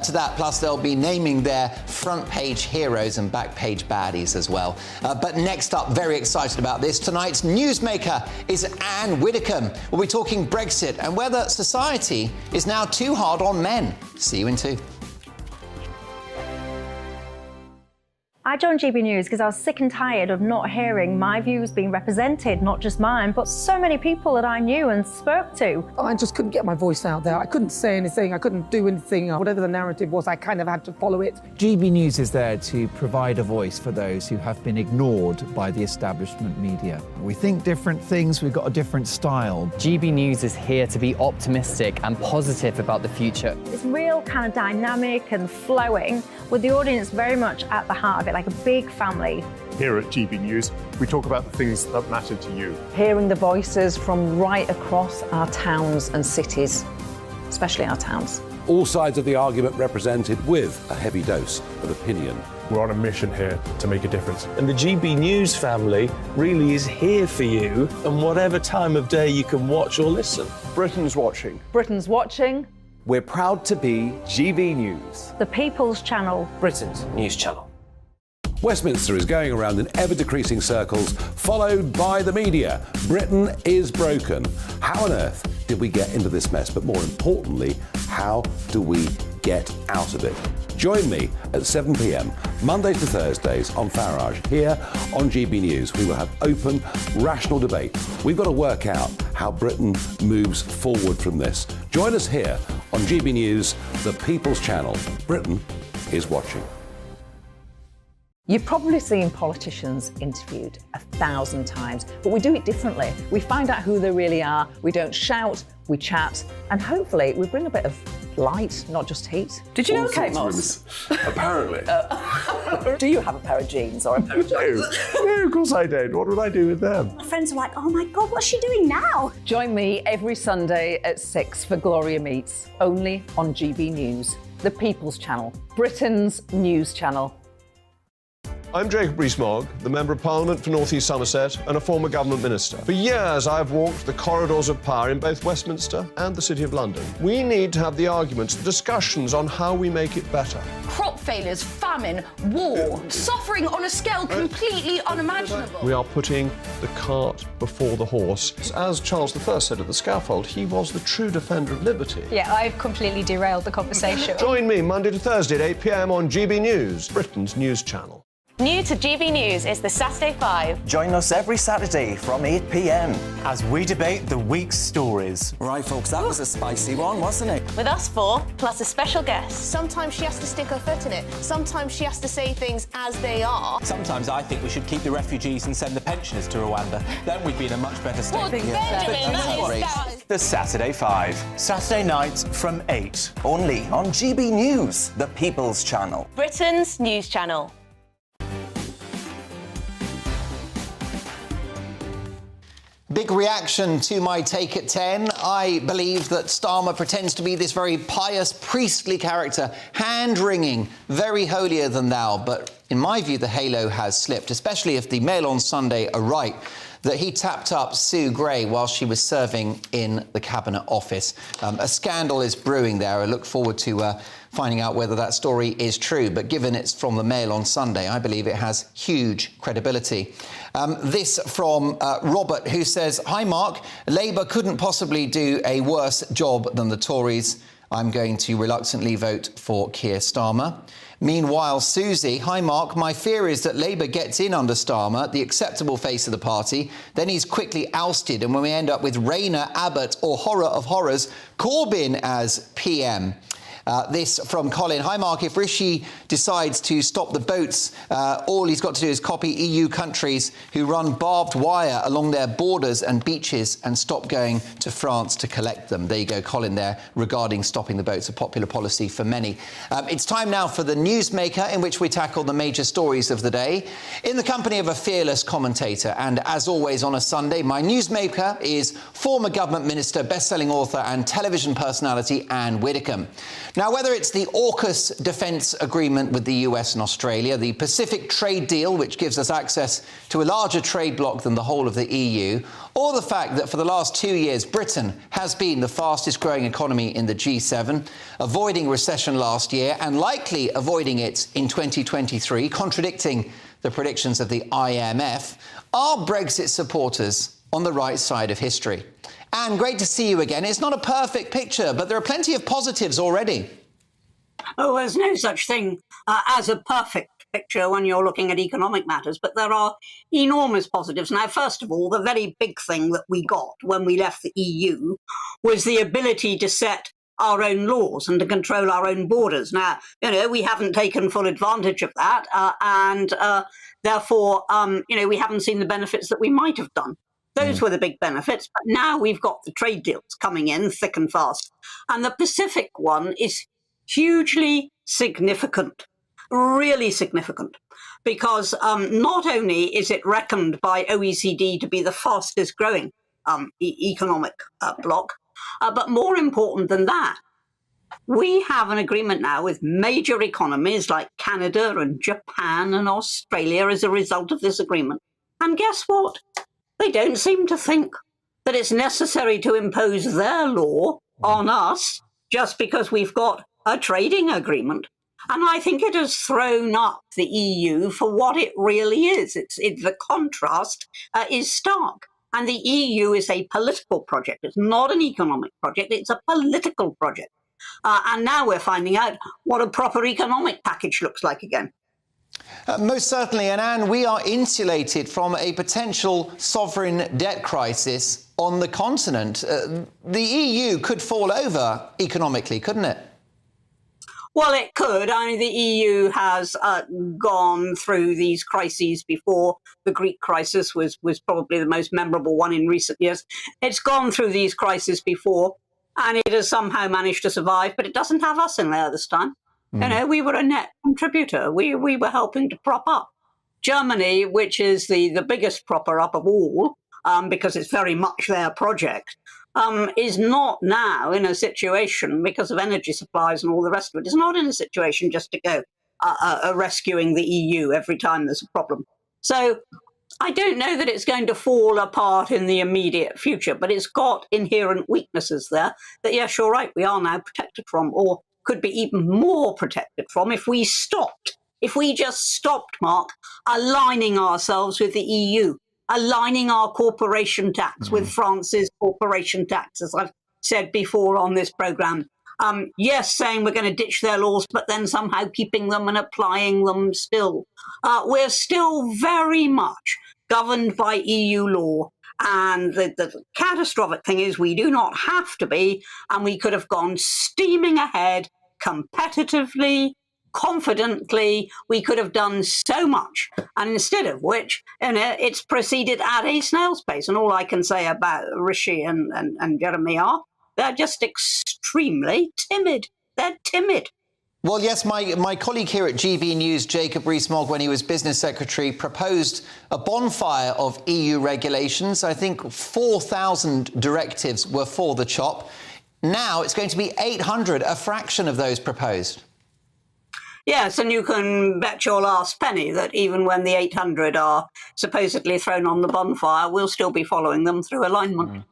to that. Plus, they'll be naming their front-page heroes and back-page baddies as well. But next up, very excited about this, tonight's Newsmaker is Anne Widdecombe. We'll be talking Brexit and whether society is now too hard on men. See you in 2. I joined GB News because I was sick and tired of not hearing my views being represented, not just mine, but so many people that I knew and spoke to. I just couldn't get my voice out there. I couldn't say anything. I couldn't do anything. Whatever the narrative was, I kind of had to follow it. GB News is there to provide a voice for those who have been ignored by the establishment media. We think different things, we've got a different style. GB News is here to be optimistic and positive about the future. It's real kind of dynamic and flowing, with the audience very much at the heart of it, like a big family. Here at GB News, we talk about the things that matter to you. Hearing the voices from right across our towns and cities, especially our towns. All sides of the argument represented with a heavy dose of opinion. We're on a mission here to make a difference. And the GB News family really is here for you, and whatever time of day you can watch or listen. Britain's watching. Britain's watching. We're proud to be GB News. The People's Channel. Britain's news channel. Westminster is going around in ever-decreasing circles, followed by the media. Britain is broken. How on earth did we get into this mess? But more importantly, how do we get out of it? Join me at 7 p.m, Mondays to Thursdays on Farage, here on GB News. We will have open, rational debate. We've got to work out how Britain moves forward from this. Join us here on GB News, the People's Channel. Britain is watching. You've probably seen politicians interviewed 1,000 times, but we do it differently. We find out who they really are, we don't shout, we chat, and hopefully we bring a bit of light, not just heat. Did you know Kate Moss? Apparently. Do you have a pair of jeans or a pair of jeans? No, of course I don't. What would I do with them? My friends are like, oh my God, what's she doing now? Join me every Sunday at 6 for Gloria Meets, only on GB News, the People's Channel, Britain's news channel. I'm Jacob Rees-Mogg, the Member of Parliament for North East Somerset and a former government minister. For years, I've walked the corridors of power in both Westminster and the City of London. We need to have the arguments, the discussions on how we make it better. Crop failures, famine, war, suffering on a scale completely unimaginable. We are putting the cart before the horse. As Charles I said at the scaffold, he was the true defender of liberty. Yeah, I've completely derailed the conversation. Join me Monday to Thursday at 8 p.m. on GB News, Britain's news channel. New to GB News is the Saturday 5. Join us every Saturday from 8 p.m. as we debate the week's stories. Right, folks, that was a spicy one, wasn't it? With us 4, plus a special guest. Sometimes she has to stick her foot in it. Sometimes she has to say things as they are. Sometimes I think we should keep the refugees and send the pensioners to Rwanda. Then we'd be in a much better state. Well, Benjamin, that is... The Saturday 5. Saturday nights from 8. Only on GB News, the People's Channel. Britain's news channel. Big reaction to my take at 10. I believe that Starmer pretends to be this very pious, priestly character, hand-wringing, very holier than thou. But in my view, the halo has slipped, especially if the Mail on Sunday are right, that he tapped up Sue Gray while she was serving in the Cabinet Office. A scandal is brewing there. I look forward to finding out whether that story is true. But given it's from the Mail on Sunday, I believe it has huge credibility. This from Robert, who says, "Hi, Mark. Labour couldn't possibly do a worse job than the Tories. I'm going to reluctantly vote for Keir Starmer." Meanwhile, Susie, "Hi Mark, my fear is that Labour gets in under Starmer, the acceptable face of the party, then he's quickly ousted, and when we end up with Rayner, Abbott, or horror of horrors, Corbyn as PM." This from Colin. "Hi Mark, if Rishi decides to stop the boats, all he's got to do is copy EU countries who run barbed wire along their borders and beaches and stop going to France to collect them." There you go, Colin, there, regarding stopping the boats, a popular policy for many. It's time now for the Newsmaker, in which we tackle the major stories of the day in the company of a fearless commentator. And as always on a Sunday, my Newsmaker is former government minister, best-selling author and television personality Anne Widdecombe. Now, whether it's the AUKUS defence agreement with the US and Australia, the Pacific trade deal, which gives us access to a larger trade bloc than the whole of the EU, or the fact that for the last 2 years, Britain has been the fastest growing economy in the G7, avoiding recession last year and likely avoiding it in 2023, contradicting the predictions of the IMF, are Brexit supporters on the right side of history? Anne, great to see you again. It's not a perfect picture, but there are plenty of positives already. Oh, there's no such thing as a perfect picture when you're looking at economic matters, but there are enormous positives. Now, first of all, the very big thing that we got when we left the EU was the ability to set our own laws and to control our own borders. Now, we haven't taken full advantage of that, and therefore, we haven't seen the benefits that we might have done. Those were the big benefits, but now we've got the trade deals coming in thick and fast. And the Pacific one is hugely significant, really significant, because not only is it reckoned by OECD to be the fastest growing economic bloc, but more important than that, we have an agreement now with major economies like Canada and Japan and Australia as a result of this agreement. And guess what? They don't seem to think that it's necessary to impose their law on us just because we've got a trading agreement. And I think it has thrown up the EU for what it really is. The contrast is stark. And the EU is a political project. It's not an economic project. It's a political project. And now we're finding out what a proper economic package looks like again. Most certainly, and Anne, we are insulated from a potential sovereign debt crisis on the continent. The EU could fall over economically, couldn't it? Well, it could. I mean, the EU has gone through these crises before. The Greek crisis was probably the most memorable one in recent years. It's gone through these crises before, and it has somehow managed to survive, but it doesn't have us in there this time. We were a net contributor. We were helping to prop up. Germany, which is the biggest propper up of all, because it's very much their project, is not now in a situation, because of energy supplies and all the rest of it, is not in a situation just to go rescuing the EU every time there's a problem. So I don't know that it's going to fall apart in the immediate future, but it's got inherent weaknesses there that, yes, you're right, we are now protected from, or could be even more protected from if we stopped. If we just stopped, Mark, aligning ourselves with the EU, aligning our corporation tax with France's corporation tax, as I've said before on this programme. Yes, saying we're going to ditch their laws, but then somehow keeping them and applying them still. We're still very much governed by EU law. And the catastrophic thing is we do not have to be, and we could have gone steaming ahead competitively, confidently. We could have done so much. And instead of which, it's proceeded at a snail's pace. And all I can say about Rishi and Jeremy are, they're just extremely timid. They're timid. Well, yes, my colleague here at GB News, Jacob Rees-Mogg, when he was business secretary, proposed a bonfire of EU regulations. I think 4,000 directives were for the chop. Now it's going to be 800, a fraction of those proposed. Yes, and you can bet your last penny that even when the 800 are supposedly thrown on the bonfire, we'll still be following them through alignment.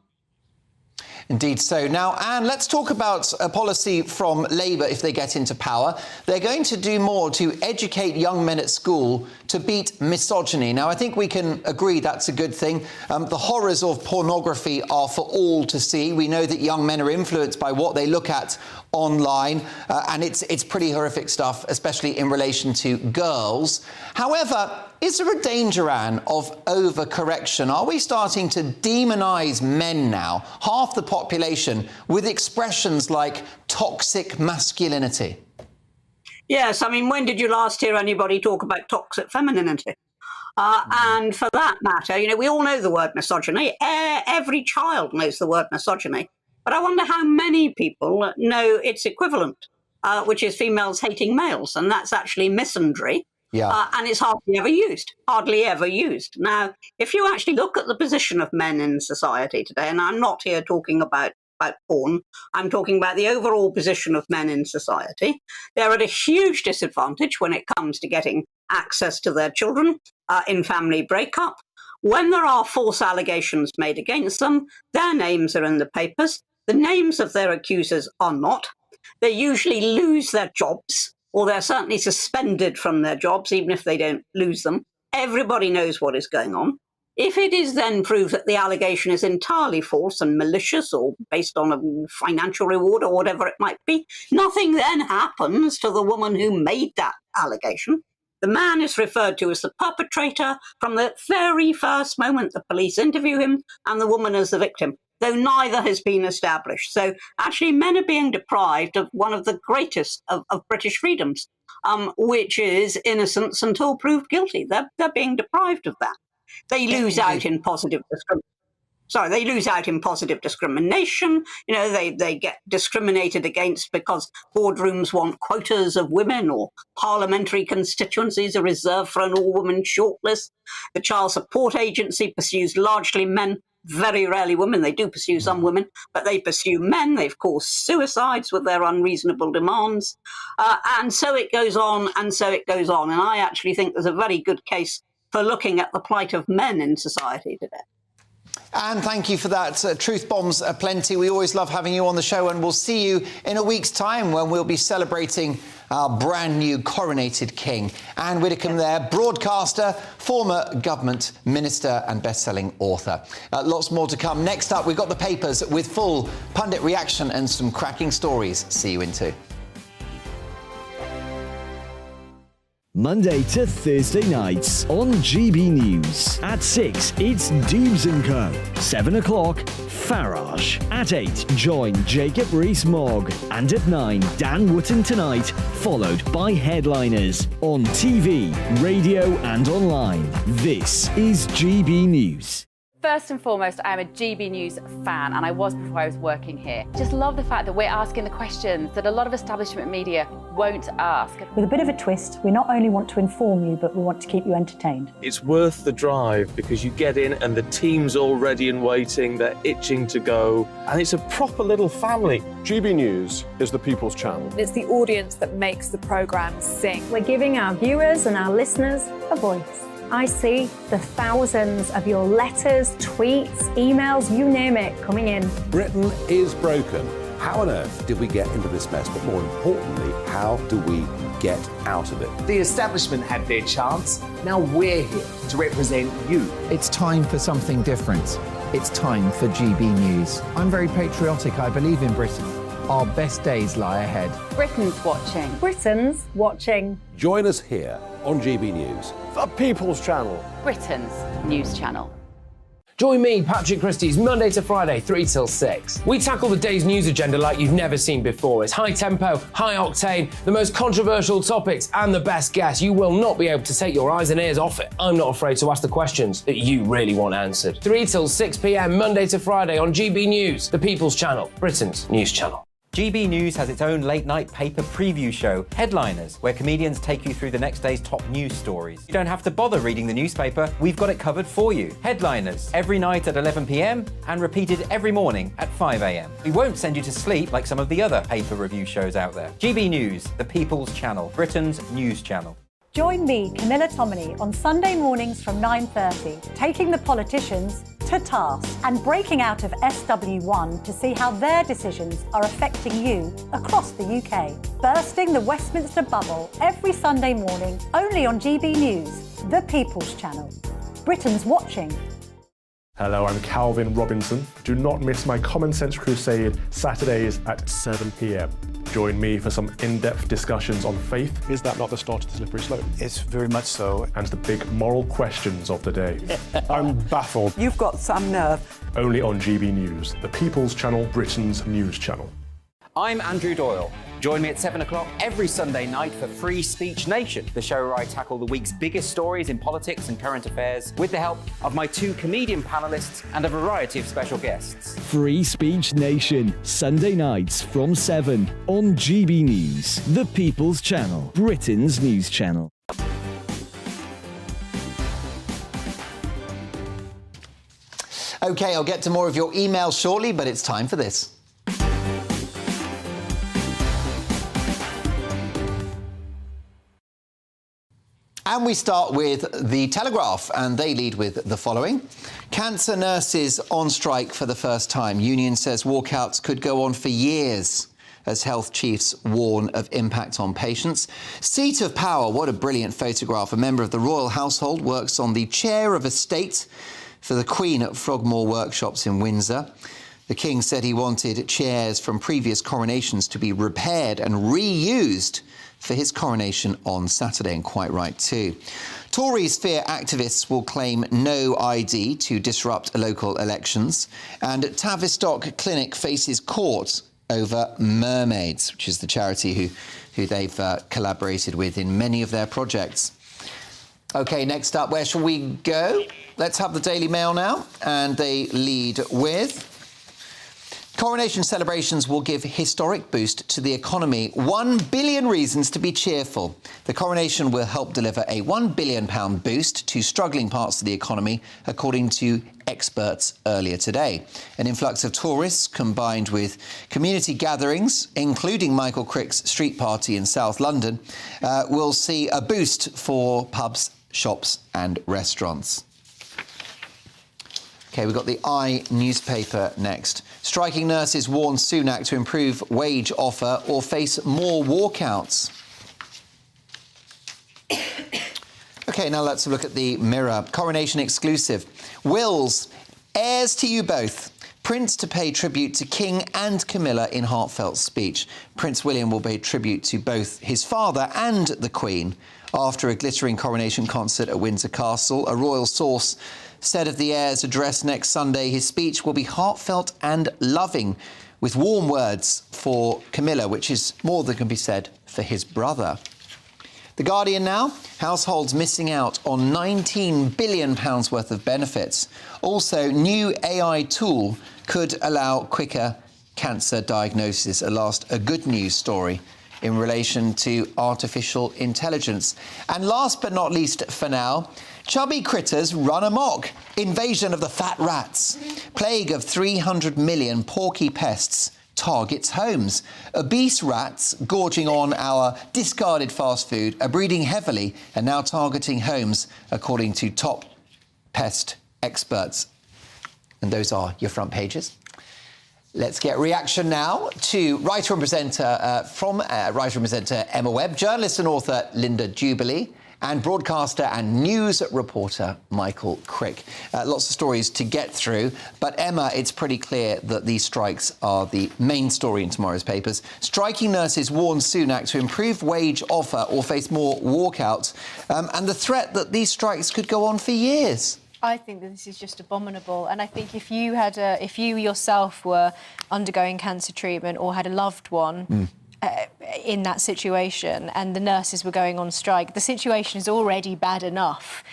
Indeed so. Now, Anne, let's talk about a policy from Labour if they get into power. They're going to do more to educate young men at school to beat misogyny. Now, I think we can agree that's a good thing. The horrors of pornography are for all to see. We know that young men are influenced by what they look at online, and it's pretty horrific stuff, especially in relation to girls. However, is there a danger, Anne, of overcorrection? Are we starting to demonise men now, half the population, with expressions like toxic masculinity? Yes, I mean, when did you last hear anybody talk about toxic femininity? And for that matter, you know, we all know the word misogyny. Every child knows the word misogyny. But I wonder how many people know its equivalent, which is females hating males, and that's actually misandry. Yeah. And it's hardly ever used. Now, if you actually look at the position of men in society today, and I'm not here talking about porn, I'm talking about the overall position of men in society, they're at a huge disadvantage when it comes to getting access to their children in family breakup. When there are false allegations made against them, their names are in the papers. The names of their accusers are not. They usually lose their jobs, or they're certainly suspended from their jobs, even if they don't lose them. Everybody knows what is going on. If it is then proved that the allegation is entirely false and malicious or based on a financial reward or whatever it might be, nothing then happens to the woman who made that allegation. The man is referred to as the perpetrator from the very first moment the police interview him, and the woman as the victim, though neither has been established. So actually men are being deprived of one of the greatest of British freedoms, which is innocence until proved guilty. They're being deprived of that. They lose out in positive discrimination. They lose out in positive discrimination. You know, they get discriminated against because boardrooms want quotas of women, or parliamentary constituencies are reserved for an all-woman shortlist. The Child Support Agency pursues largely men, very rarely women. They do pursue some women, but they pursue men. They've caused suicides with their unreasonable demands. And so it goes on, and so it goes on. And I actually think there's a very good case for looking at the plight of men in society today. Anne, thank you for that. Truth bombs are plenty. We always love having you on the show, and we'll see you in a week's time when we'll be celebrating our brand new coronated king. Anne Widdecombe there, broadcaster, former government minister and best-selling author. Lots more to come. Next up, we've got the papers with full pundit reaction and some cracking stories. See you in 2. Monday to Thursday nights on GB News. At 6, it's Dubes & Co. 7 o'clock, Farage. At 8, join Jacob Rees-Mogg. And at 9, Dan Wootton Tonight, followed by Headliners. On TV, radio and online. This is GB News. First and foremost, I am a GB News fan, and I was before I was working here. Just love the fact that we're asking the questions that a lot of establishment media won't ask. With a bit of a twist, we not only want to inform you, but we want to keep you entertained. It's worth the drive because you get in and the team's all ready and waiting, they're itching to go, and it's a proper little family. GB News is the people's channel. It's the audience that makes the programme sing. We're giving our viewers and our listeners a voice. I see the thousands of your letters, tweets, emails, you name it, coming in. Britain is broken. How on earth did we get into this mess? But more importantly, how do we get out of it? The establishment had their chance. Now we're here to represent you. It's time for something different. It's time for GB News. I'm very patriotic. I believe in Britain. Our best days lie ahead. Britain's watching. Britain's watching. Join us here on GB News. The people's channel. Britain's news channel. Join me, Patrick Christie's, Monday to Friday, 3 till 6. We tackle the day's news agenda like you've never seen before. It's high tempo, high octane, the most controversial topics and the best guests. You will not be able to take your eyes and ears off it. I'm not afraid to ask the questions that you really want answered. 3 till 6 p.m, Monday to Friday on GB News, the people's channel, Britain's news channel. GB News has its own late-night paper preview show, Headliners, where comedians take you through the next day's top news stories. You don't have to bother reading the newspaper, we've got it covered for you. Headliners, every night at 11 p.m. and repeated every morning at 5 a.m. We won't send you to sleep like some of the other paper review shows out there. GB News, the People's Channel, Britain's news channel. Join me, Camilla Tominey, on Sunday mornings from 9:30, taking the politicians to task and breaking out of SW1 to see how their decisions are affecting you across the UK. Bursting the Westminster bubble every Sunday morning, only on GB News, the People's Channel. Britain's watching. Hello, I'm Calvin Robinson. Do not miss my Common Sense Crusade Saturdays at 7 p.m. Join me for some in-depth discussions on faith. Is that not the start of the slippery slope? It's very much so. And the big moral questions of the day. I'm baffled. You've got some nerve. Only on GB News, the People's Channel, Britain's news channel. I'm Andrew Doyle. Join me at 7 o'clock every Sunday night for Free Speech Nation, the show where I tackle the week's biggest stories in politics and current affairs with the help of my two comedian panellists and a variety of special guests. Free Speech Nation, Sunday nights from 7 on GB News, the People's Channel, Britain's news channel. OK, I'll get to more of your emails shortly, but it's time for this. And we start with The Telegraph, and they lead with the following. Cancer nurses on strike for the first time. Union says walkouts could go on for years as health chiefs warn of impact on patients. Seat of power, what a brilliant photograph. A member of the royal household works on the chair of a state for the Queen at Frogmore Workshops in Windsor. The King said he wanted chairs from previous coronations to be repaired and reused for his coronation on Saturday, and quite right too. Tories fear activists will claim no ID to disrupt local elections, and Tavistock Clinic faces court over mermaids, which is the charity who they've collaborated with in many of their projects. OK, next up, where shall we go? Let's have the Daily Mail now, and they lead with... Coronation celebrations will give historic boost to the economy. 1 billion reasons to be cheerful. The coronation will help deliver a £1 billion boost to struggling parts of the economy, according to experts earlier today. An influx of tourists combined with community gatherings, including Michael Crick's street party in South London, will see a boost for pubs, shops and restaurants. OK, we've got the I newspaper next. Striking nurses warn Sunak to improve wage offer or face more walkouts. OK, now let's look at the Mirror. Coronation exclusive. Wills, heirs to you both. Prince to pay tribute to King and Camilla in heartfelt speech. Prince William will pay tribute to both his father and the Queen after a glittering coronation concert at Windsor Castle. A royal source said of the heir's address next Sunday, his speech will be heartfelt and loving, with warm words for Camilla, which is more than can be said for his brother. The Guardian now, households missing out on £19 billion worth of benefits. Also, new AI tool could allow quicker cancer diagnosis. At last, a good news story in relation to artificial intelligence. And last but not least for now, chubby critters run amok. Invasion of the fat rats. Plague of 300 million porky pests targets homes. Obese rats gorging on our discarded fast food are breeding heavily and now targeting homes, according to top pest experts. And those are your front pages. Let's get reaction now to writer and presenter Emma Webb, journalist and author Linda Jubilee, and broadcaster and news reporter Michael Crick. Lots of stories to get through, but Emma, it's pretty clear that these strikes are the main story in tomorrow's papers. Striking nurses warn Sunak to improve wage offer or face more walkouts, and the threat that these strikes could go on for years. I think that this is just abominable, and I think if you yourself were undergoing cancer treatment or had a loved one in that situation and the nurses were going on strike, the situation is already bad enough.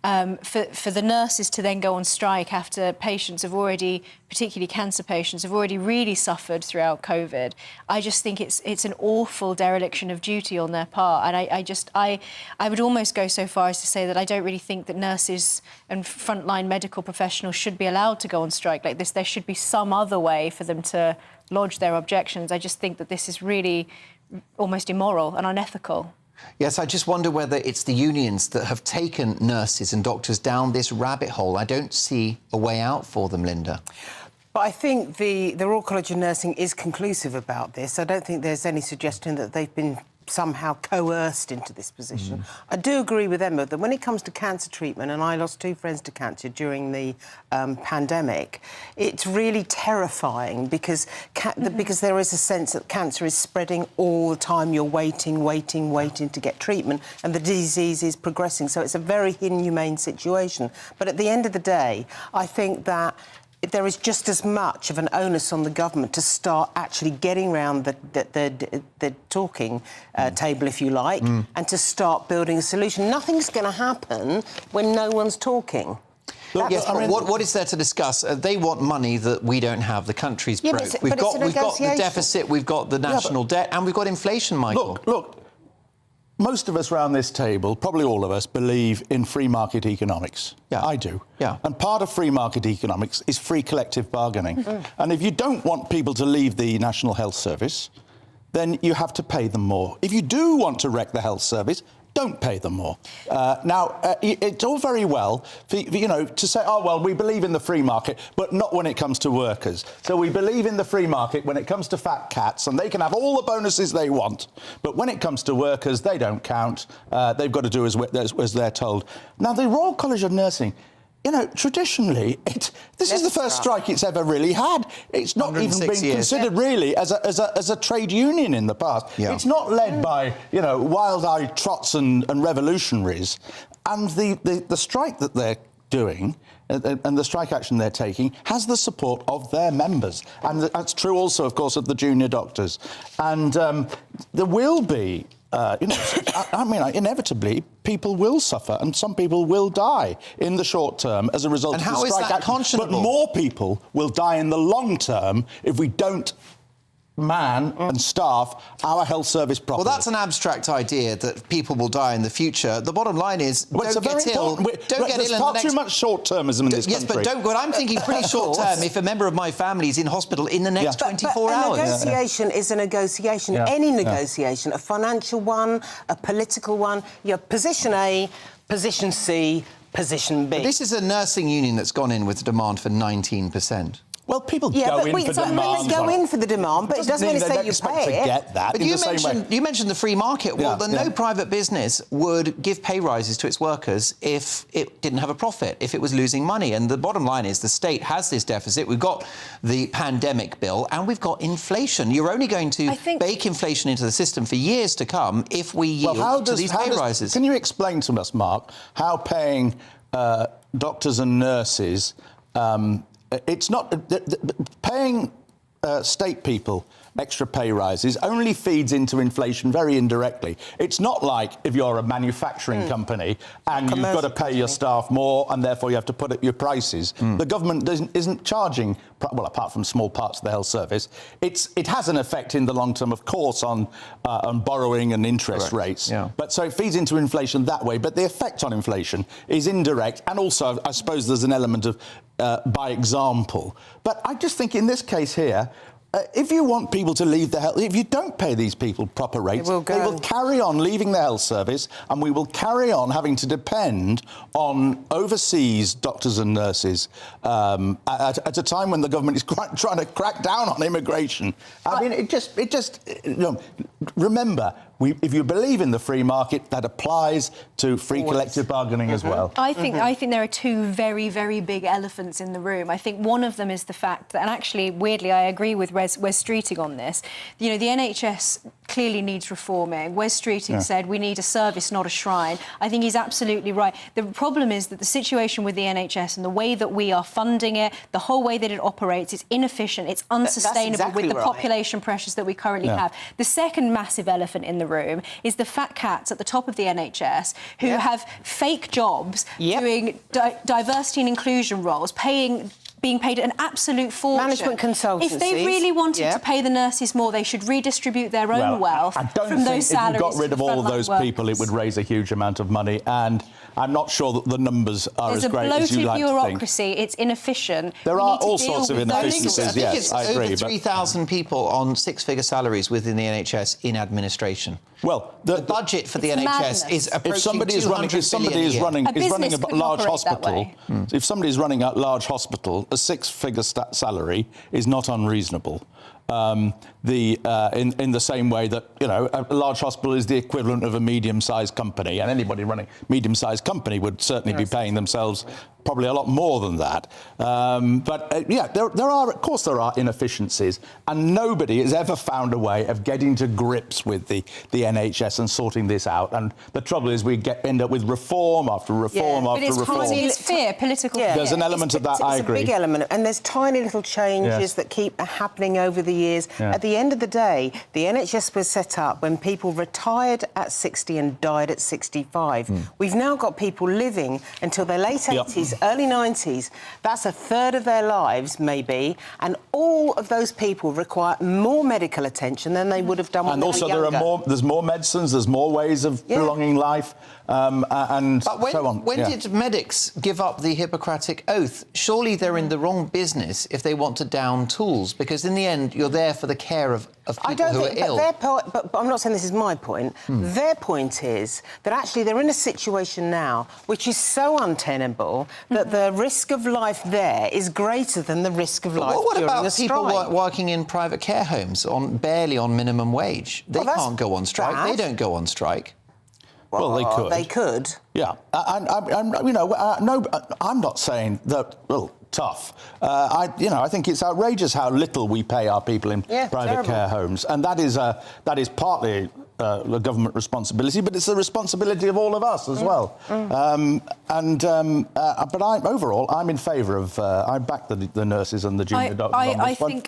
for the nurses to then go on strike after patients have already, particularly cancer patients, have already really suffered throughout COVID, I just think it's an awful dereliction of duty on their part. And I would almost go so far as to say that I don't really think that nurses and frontline medical professionals should be allowed to go on strike like this. There should be some other way for them to lodge their objections. I just think that this is really almost immoral and unethical. Yes, I just wonder whether it's the unions that have taken nurses and doctors down this rabbit hole. I don't see a way out for them, Linda. But I think the Royal College of Nursing is conclusive about this. I don't think there's any suggestion that they've been somehow coerced into this position. I do agree with Emma that when it comes to cancer treatment, and I lost 2 friends to cancer during the pandemic, it's really terrifying because there is a sense that cancer is spreading all the time. You're waiting to get treatment, and the disease is progressing. So it's a very inhumane situation. But at the end of the day, I think that there is just as much of an onus on the government to start actually getting around the talking table, if you like, and to start building a solution. Nothing's going to happen when no one's talking. Yes, but what is there to discuss? They want money that we don't have. The country's broke. We've got the deficit, we've got the national debt, and we've got inflation, Michael. Look. Most of us around this table, probably all of us, believe in free market economics. Yeah, I do. Yeah. And part of free market economics is free collective bargaining. And if you don't want people to leave the National Health Service, then you have to pay them more. If you do want to wreck the health service, don't pay them more. It's all very well, to say, oh, well, we believe in the free market, but not when it comes to workers. So we believe in the free market when it comes to fat cats, and they can have all the bonuses they want. But when it comes to workers, they don't count. They've got to do as they're told. Now, the Royal College of Nursing, traditionally, this is the first strike it's ever really had. It's not even been considered really as a trade union in the past. Yeah. It's not led by, wild-eyed trots and revolutionaries. And the strike that they're doing and the strike action they're taking has the support of their members. And that's true also, of course, of the junior doctors. And there will be... inevitably, people will suffer and some people will die in the short term as a result of the strike action. And how is that conscionable? But more people will die in the long term if we don't man and staff our health service properly. Well, that's an abstract idea that people will die in the future. The bottom line is, don't get ill. There's far too much short-termism in this country. Yes, but I'm thinking pretty short-term if a member of my family is in hospital in the next 24 hours. A negotiation is a negotiation. Yeah. Any negotiation, a financial one, a political one, position A, position C, position B. But this is a nursing union that's gone in with a demand for 19%. Well, people go in for demand. They go in for the demand, but it doesn't mean say you pay it. Get that. But you mentioned the free market. Well, no private business would give pay rises to its workers if it didn't have a profit, if it was losing money. And the bottom line is the state has this deficit. We've got the pandemic bill and we've got inflation. You're only going to bake inflation into the system for years to come if we yield to these pay rises. Can you explain to us, Mark, how paying doctors and nurses... it's not... paying state people extra pay rises only feeds into inflation very indirectly. It's not like if you're a manufacturing company and you've got to pay your staff more and therefore you have to put up your prices. The government isn't charging, well, apart from small parts of the health service. It has an effect in the long term, of course, on borrowing and interest rates. Yeah. But so it feeds into inflation that way. But the effect on inflation is indirect. And also, I suppose there's an element of by example. But I just think in this case here, if you want people to leave the health... If you don't pay these people proper rates, they will carry on leaving the health service and we will carry on having to depend on overseas doctors and nurses at a time when the government is trying to crack down on immigration. I mean, remember, if you believe in the free market, that applies to free collective bargaining as well. I think there are two very, very big elephants in the room. I think one of them is the fact that, and actually, weirdly, I agree with Wes Streeting on this. The NHS clearly needs reforming. Wes Streeting said we need a service, not a shrine. I think he's absolutely right. The problem is that the situation with the NHS and the way that we are funding it, the whole way that it operates, is inefficient, it's unsustainable with the population pressures that we currently have. The second second massive elephant in the room is the fat cats at the top of the NHS who have fake jobs doing diversity and inclusion roles, being paid an absolute fortune. Management consultancies. If they really wanted to pay the nurses more, they should redistribute their own wealth from those salaries. If you got rid of all of those frontline people, it would raise a huge amount of money, and I'm not sure that the numbers are as great as you like to think. There's a bloated bureaucracy. It's inefficient. There are all sorts of inefficiencies, yes, I agree. Over 3,000 people on six-figure salaries within the NHS in administration. Well, the budget for the NHS is approaching if somebody is running a large hospital, if somebody is running a large hospital, a six-figure salary is not unreasonable. In the same way that, you know, a large hospital is the equivalent of a medium-sized company, and anybody running a medium-sized company would certainly be paying themselves probably a lot more than that. There are inefficiencies, and nobody has ever found a way of getting to grips with the NHS and sorting this out. And the trouble is we end up with reform after reform after reform. But it's fear, political fear. There's an element of that, I agree. It's a big element, and there's tiny little changes that keep happening over the years. At the end of the day, the NHS was set up when people retired at 60 and died at 65. We've now got people living until their late 80s, early 90s. That's a third of their lives, maybe, and all of those people require more medical attention than they would have done when they were younger. And also there's more medicines, there's more ways of prolonging life, and so on. When did medics give up the Hippocratic Oath? Surely they're in the wrong business if they want to down tools, because in the end, you're there for the care of people who are ill. But I'm not saying this is my point. Their point is that actually they're in a situation now which is so untenable that the risk of life there is greater than the risk of life what during about a people strike? working in private care homes barely on minimum wage? They can't go on strike. They don't go on strike. Well, they could. They could. Yeah, I'm not saying that. Well, tough. I think it's outrageous how little we pay our people in private care homes, and that is partly a government responsibility, but it's the responsibility of all of us as well. But overall, I'm in favour of. I back the nurses and the junior doctors.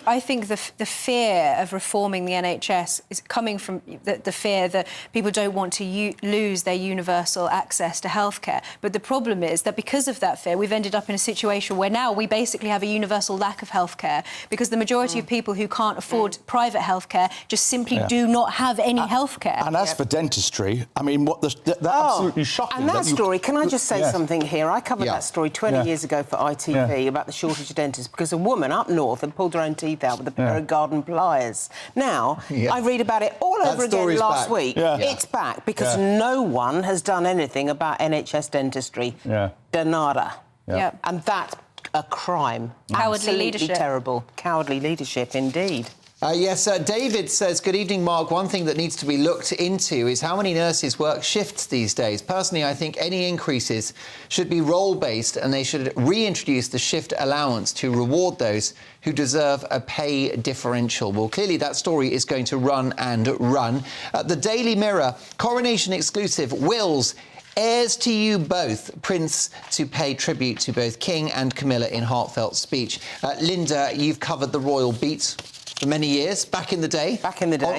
I think the fear of reforming the NHS is coming from the fear that people don't want to lose their universal access to healthcare. But the problem is that because of that fear, we've ended up in a situation where now we basically have a universal lack of healthcare because the majority of people who can't afford private healthcare just simply do not have any healthcare. And as for dentistry, I mean, they're absolutely shocking. And that story, can I just say something here? I covered that story 20 years ago for ITV about the shortage of dentists because a woman up north had pulled her own teeth out with a pair of garden pliers. Now, I read about it all over again last week. It's back because no one has done anything about NHS dentistry. De nada. And that's a crime. Cowardly leadership. Terrible. Cowardly leadership, indeed. Yes, David says, good evening, Mark. One thing that needs to be looked into is how many nurses work shifts these days. Personally, I think any increases should be role-based and they should reintroduce the shift allowance to reward those who deserve a pay differential. Well, clearly that story is going to run and run. The Daily Mirror, Coronation exclusive, wills heirs to you both, Prince to pay tribute to both King and Camilla in heartfelt speech. Linda, you've covered the royal beat for many years, back in the day.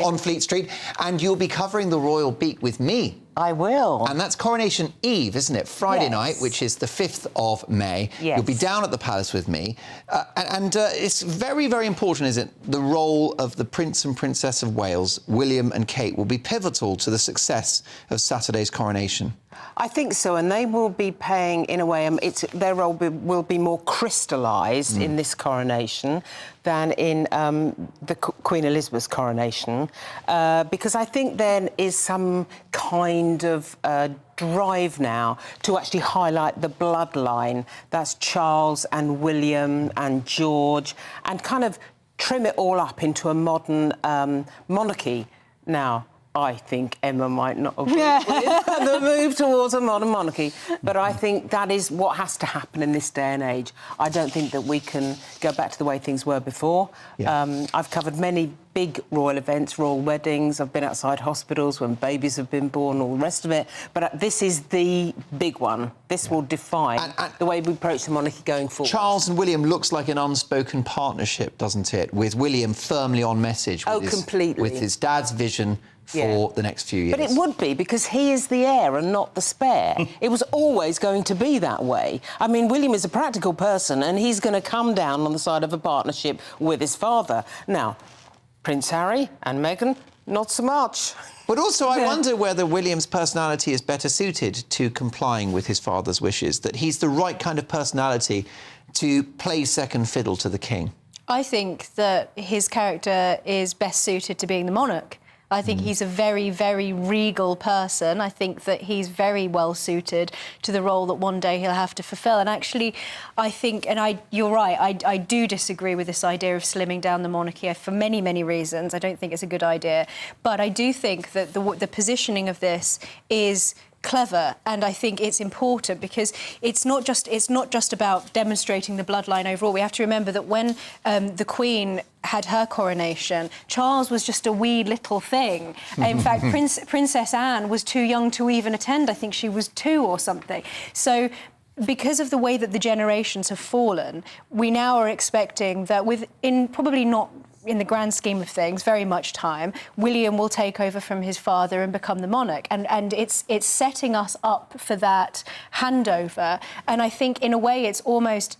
On Fleet Street. And you'll be covering the royal beat with me. I will. And that's Coronation Eve, isn't it? Friday night, which is the 5th of May. You'll be down at the Palace with me. It's very, very important, isn't it? The role of the Prince and Princess of Wales, William and Kate, will be pivotal to the success of Saturday's coronation. I think so, and they will be paying, in a way, their role will be more crystallised in this coronation than in the Queen Elizabeth's coronation, because I think there is some kind of drive now to actually highlight the bloodline. That's Charles and William and George, and kind of trim it all up into a modern monarchy now. I think Emma might not agree with the move towards a modern monarchy, but I think that is what has to happen in this day and age. I don't think that we can go back to the way things were before. I've covered many big royal events, royal weddings. I've been outside hospitals when babies have been born, all the rest of it. But this is the big one. This will define the way we approach the monarchy going forward. Charles and William looks like an unspoken partnership, doesn't it? With William firmly on message. With completely. With his dad's vision for the next few years. But it would be, because he is the heir and not the spare. It was always going to be that way. I mean, William is a practical person and he's going to come down on the side of a partnership with his father. Now, Prince Harry and Meghan, not so much. But also, I wonder whether William's personality is better suited to complying with his father's wishes, that he's the right kind of personality to play second fiddle to the king. I think that his character is best suited to being the monarch. I think he's a very, very regal person. I think that he's very well suited to the role that one day he'll have to fulfil. And actually, I think, and you're right, I do disagree with this idea of slimming down the monarchy for many, many reasons. I don't think it's a good idea. But I do think that the positioning of this is clever, and I think it's important because it's not just about demonstrating the bloodline overall. We have to remember that when the Queen had her coronation, Charles was just a wee little thing. In fact, Princess Anne was too young to even attend. I think she was 2 or something. So because of the way that the generations have fallen, we now are expecting that within probably not in the grand scheme of things, very much time, William will take over from his father and become the monarch. And it's setting us up for that handover. And I think, in a way, it's almost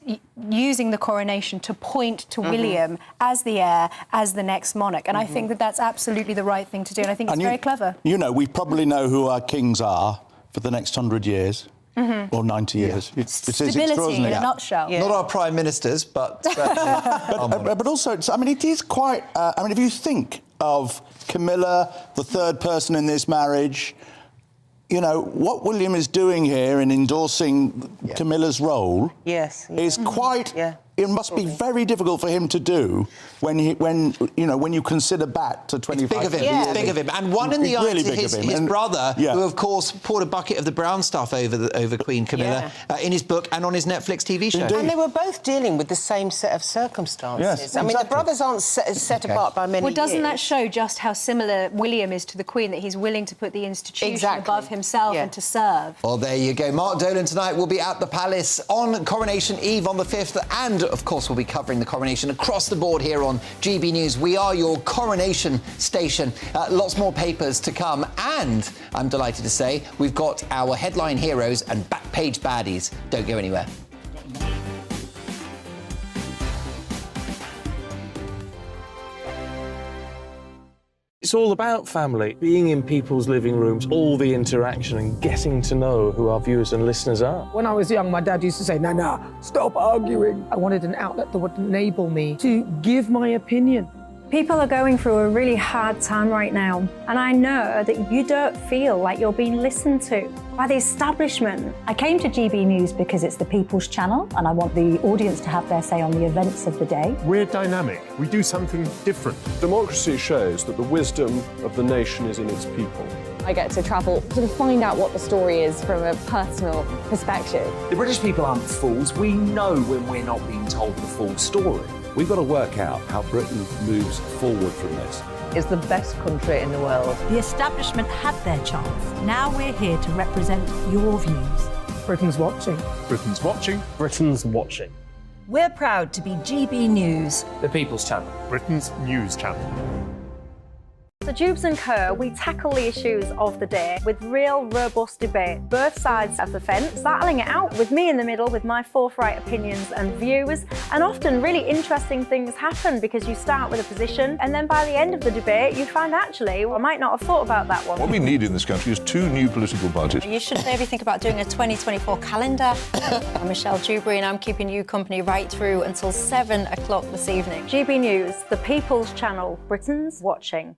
using the coronation to point to William as the heir, as the next monarch. And I think that that's absolutely the right thing to do. And I think it's very clever. You know, we probably know who our kings are for the next 100 years. Or 90 years. It's stability in a nutshell. Not our prime ministers, but... but also, I mean, it is quite... I mean, if you think of Camilla, the third person in this marriage, you know, what William is doing here in endorsing Camilla's role is quite... It must be very difficult for him to do when you consider back to 25 years. It's big of him. And one in the eye to his brother, who, of course, poured a bucket of the brown stuff over Queen Camilla in his book and on his Netflix TV show. And they were both dealing with the same set of circumstances. Yes, I mean, the brothers aren't set apart by many years. Well, doesn't that show just how similar William is to the Queen, that he's willing to put the institution above himself and to serve? Well, there you go. Mark Dolan tonight will be at the Palace on Coronation Eve on the 5th, and of course, we'll be covering the coronation across the board here on GB News. We are your coronation station. Lots more papers to come. And I'm delighted to say we've got our headline heroes and back page baddies. Don't go anywhere. It's all about family, being in people's living rooms, all the interaction and getting to know who our viewers and listeners are. When I was young, my dad used to say, no, stop arguing. I wanted an outlet that would enable me to give my opinion. People are going through a really hard time right now, and I know that you don't feel like you're being listened to by the establishment. I came to GB News because it's the People's Channel, and I want the audience to have their say on the events of the day. We're dynamic. We do something different. Democracy shows that the wisdom of the nation is in its people. I get to travel to find out what the story is from a personal perspective. The British people aren't fools. We know when we're not being told the full story. We've got to work out how Britain moves forward from this. It's the best country in the world. The establishment had their chance. Now we're here to represent your views. Britain's watching. Britain's watching. Britain's watching. We're proud to be GB News. The People's Channel. Britain's news channel. So Jubes and Co, we tackle the issues of the day with real, robust debate, both sides of the fence, battling it out with me in the middle with my forthright opinions and views. And often really interesting things happen because you start with a position and then by the end of the debate you find actually, I might not have thought about that one. What we need in this country is 2 new political parties. You should maybe think about doing a 2024 calendar. I'm Michelle Dewberry and I'm keeping you company right through until 7 o'clock this evening. GB News, the People's Channel, Britain's watching.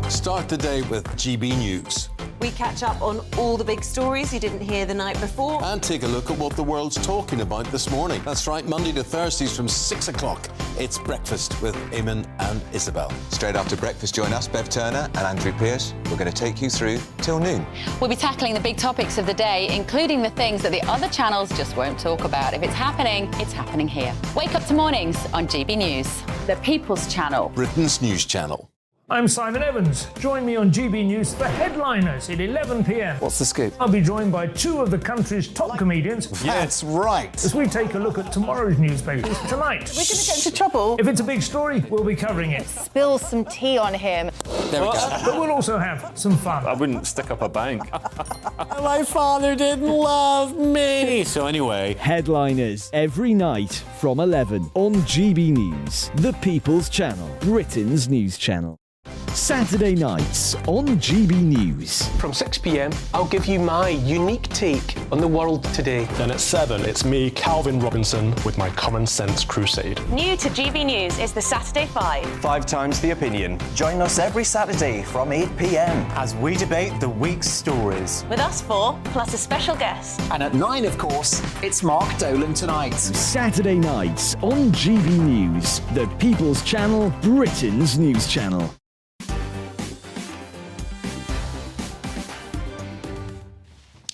Start the day with GB News. We catch up on all the big stories you didn't hear the night before. And take a look at what the world's talking about this morning. That's right, Monday to Thursdays from 6 o'clock. It's Breakfast with Eamon and Isabel. Straight after breakfast, join us, Bev Turner and Andrew Pearce. We're going to take you through till noon. We'll be tackling the big topics of the day, including the things that the other channels just won't talk about. If it's happening here. Wake up to mornings on GB News. The People's Channel. Britain's news channel. I'm Simon Evans. Join me on GB News for Headliners at 11 p.m. What's the scoop? I'll be joined by two of the country's top comedians. That's right. As we take a look at tomorrow's newspapers tonight. We're going to get into trouble. If it's a big story, we'll be covering it. Spill some tea on him. There we go. But we'll also have some fun. I wouldn't stick up a bank. My father didn't love me. So anyway, Headliners every night from 11 on GB News, the People's Channel, Britain's news channel. Saturday nights on GB News. From 6 p.m, I'll give you my unique take on the world today. Then at 7, it's me, Calvin Robinson, with my Common Sense Crusade. New to GB News is the Saturday 5. 5 times the opinion. Join us every Saturday from 8 p.m. as we debate the week's stories. With us 4, plus a special guest. And at 9, of course, it's Mark Dolan tonight. Saturday nights on GB News, the People's Channel, Britain's news channel.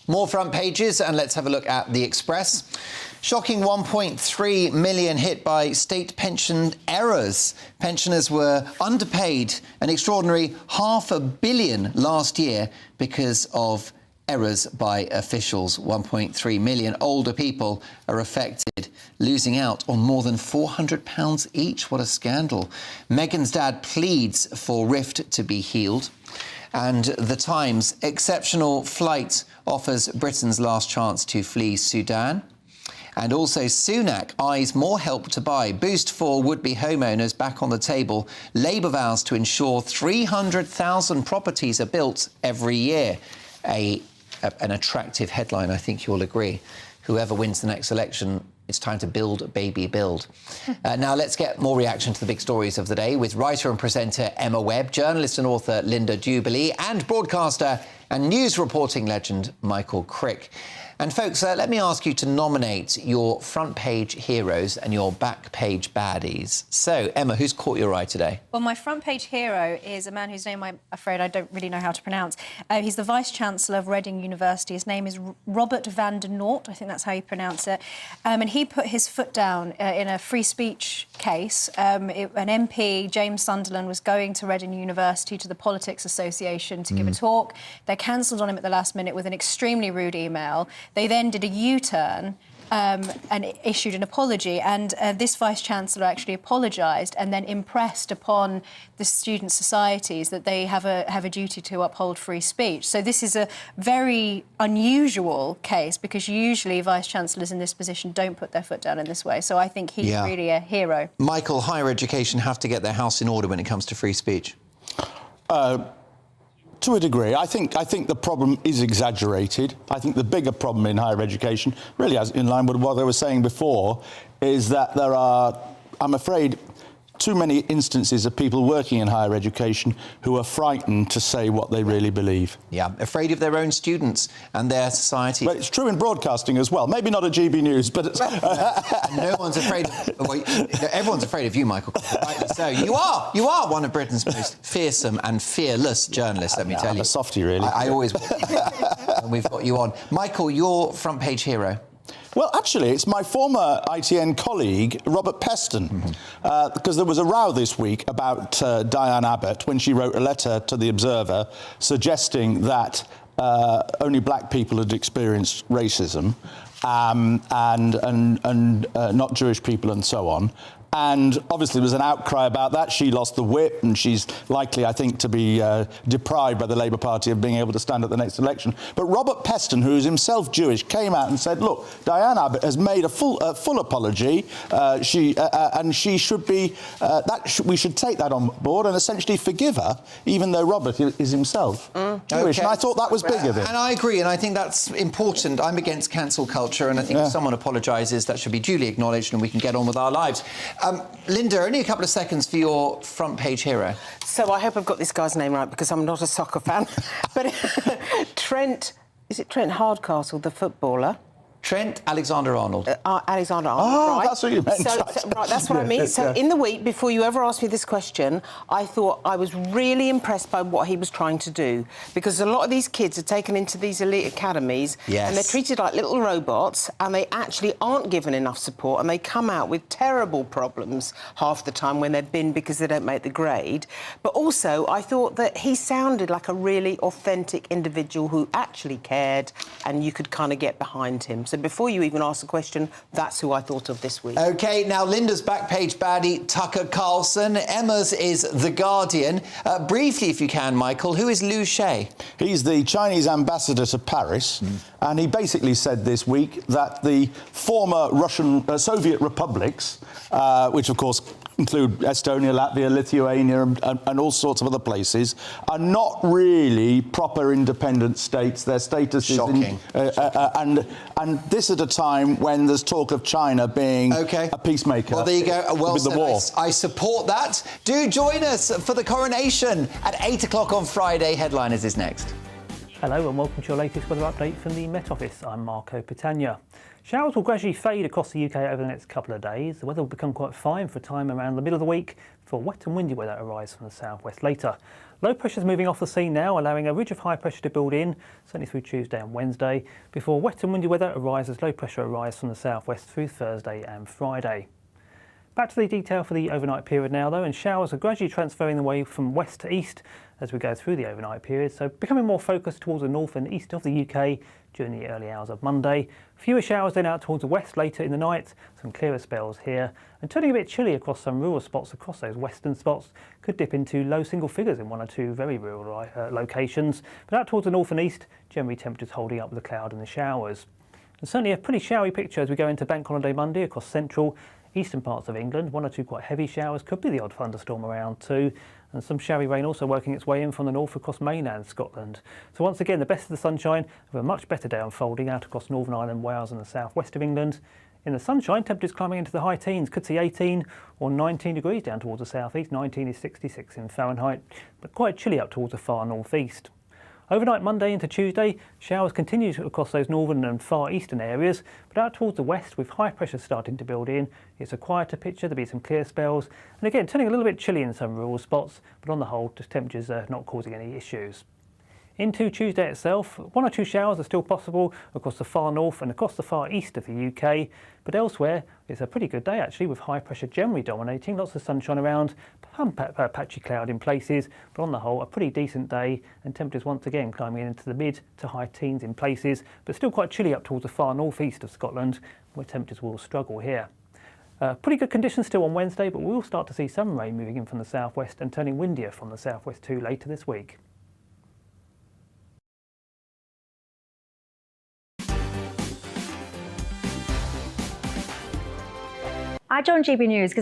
More front pages, and let's have a look at The Express. Shocking 1.3 million hit by state pension errors. Pensioners were underpaid an extraordinary £500 million last year because of errors by officials. 1.3 million older people are affected, losing out on more than £400 each. What a scandal. Meghan's dad pleads for rift to be healed. And The Times, exceptional flight offers Britain's last chance to flee Sudan. And also Sunak eyes more help to buy. Boost for would-be homeowners back on the table. Labour vows to ensure 300,000 properties are built every year. An attractive headline, I think you'll agree. Whoever wins the next election, it's time to build, baby, build. Now, let's get more reaction to the big stories of the day with writer and presenter Emma Webb, journalist and author Linda Jubilee, and broadcaster and news reporting legend Michael Crick. And folks, let me ask you to nominate your front page heroes and your back page baddies. So, Emma, who's caught your eye today? Well, my front page hero is a man whose name I'm afraid I don't really know how to pronounce. He's the Vice-Chancellor of Reading University. His name is Robert van der Noort, I think that's how you pronounce it. And he put his foot down in a free speech case. An MP, James Sunderland, was going to Reading University to the Politics Association to give a talk. They cancelled on him at the last minute with an extremely rude email. They then did a U-turn and issued an apology, and this Vice-Chancellor actually apologised and then impressed upon the student societies that they have a duty to uphold free speech. So this is a very unusual case because usually Vice-Chancellors in this position don't put their foot down in this way. So I think he's really a hero. Michael, higher education have to get their house in order when it comes to free speech. To a degree. I think the problem is exaggerated. I think the bigger problem in higher education, really as in line with what I was saying before, is that there are, I'm afraid, too many instances of people working in higher education who are frightened to say what they really believe. Yeah, afraid of their own students and their society. But it's true in broadcasting as well. Maybe not at GB News, but it's... No one's afraid everyone's afraid of you, Michael. Rightly so. You are one of Britain's most fearsome and fearless journalists, let me tell you. I'm a softie, really. I always will. And we've got you on. Michael, your front page hero. Well, actually, it's my former ITN colleague, Robert Peston, because there was a row this week about Diane Abbott when she wrote a letter to The Observer suggesting that only black people had experienced racism and not Jewish people and so on. And obviously there was an outcry about that. She lost the whip, and she's likely, I think, to be deprived by the Labour Party of being able to stand at the next election. But Robert Peston, who is himself Jewish, came out and said, look, Diane Abbott has made a full apology. She should be, we should take that on board and essentially forgive her, even though Robert is himself Jewish. And I thought that was big of him. And I agree, and I think that's important. I'm against cancel culture, and I think if someone apologises, that should be duly acknowledged and we can get on with our lives. Linda, only a couple of seconds for your front page hero. So I hope I've got this guy's name right because I'm not a soccer fan. But Trent Hardcastle, the footballer, Trent Alexander-Arnold. Oh, right. that's what you meant. Right, that's what I mean. So in the week, before you ever asked me this question, I thought I was really impressed by what he was trying to do, because a lot of these kids are taken into these elite academies and they're treated like little robots, and they actually aren't given enough support, and they come out with terrible problems half the time when they've been because they don't make the grade. But also, I thought that he sounded like a really authentic individual who actually cared, and you could kind of get behind him. So before you even ask the question, that's who I thought of this week. OK, now Linda's back page baddie, Tucker Carlson. Emma's is The Guardian. Briefly, if you can, Michael, who is Liu She? He's the Chinese ambassador to Paris, and he basically said this week that the former Russian Soviet republics, which of course include Estonia, Latvia, Lithuania, and all sorts of other places, are not really proper independent states. Their status is shocking. And this at a time when there's talk of China being a peacemaker. Well, there you go. Well with the said. war. I support that. Do join us for the Coronation at 8 o'clock on Friday. Headliners is next. Hello and welcome to your latest weather update from the Met Office. I'm Marco Pitagna. Showers will gradually fade across the UK over the next couple of days. The weather will become quite fine for a time around the middle of the week before wet and windy weather arrives from the southwest later. Low pressure is moving off the scene now, allowing a ridge of high pressure to build in, certainly through Tuesday and Wednesday, before wet and windy weather arrives as low pressure arrives from the southwest through Thursday and Friday. Back to the detail for the overnight period now, though, and showers are gradually transferring away from west to east as we go through the overnight period, so becoming more focused towards the north and east of the UK during the early hours of Monday. Fewer showers then out towards the west later in the night, some clearer spells here, and turning a bit chilly across some rural spots across those western spots. Could dip into low single figures in one or two very rural locations, but out towards the north and east, generally temperatures holding up with the cloud and the showers. And certainly a pretty showery picture as we go into Bank Holiday Monday across central, eastern parts of England. One or two quite heavy showers, could be the odd thunderstorm around too, and some showery rain also working its way in from the north across mainland Scotland. So once again, the best of the sunshine with a much better day unfolding out across Northern Ireland, Wales and the southwest of England. In the sunshine, temperatures climbing into the high teens, could see 18 or 19 degrees down towards the southeast. 19 is 66 in Fahrenheit, but quite chilly up towards the far northeast. Overnight Monday into Tuesday, showers continue across those northern and far eastern areas, but out towards the west with high pressure starting to build in. It's a quieter picture, there'll be some clear spells, and again turning a little bit chilly in some rural spots, but on the whole, just temperatures are not causing any issues. Into Tuesday itself, one or two showers are still possible across the far north and across the far east of the UK, but elsewhere it's a pretty good day actually, with high pressure generally dominating, lots of sunshine around, patchy cloud in places, but on the whole a pretty decent day, and temperatures once again climbing into the mid to high teens in places, but still quite chilly up towards the far northeast of Scotland, where temperatures will struggle here. Pretty good conditions still on Wednesday, but we will start to see some rain moving in from the southwest and turning windier from the southwest too later this week. I joined GB News because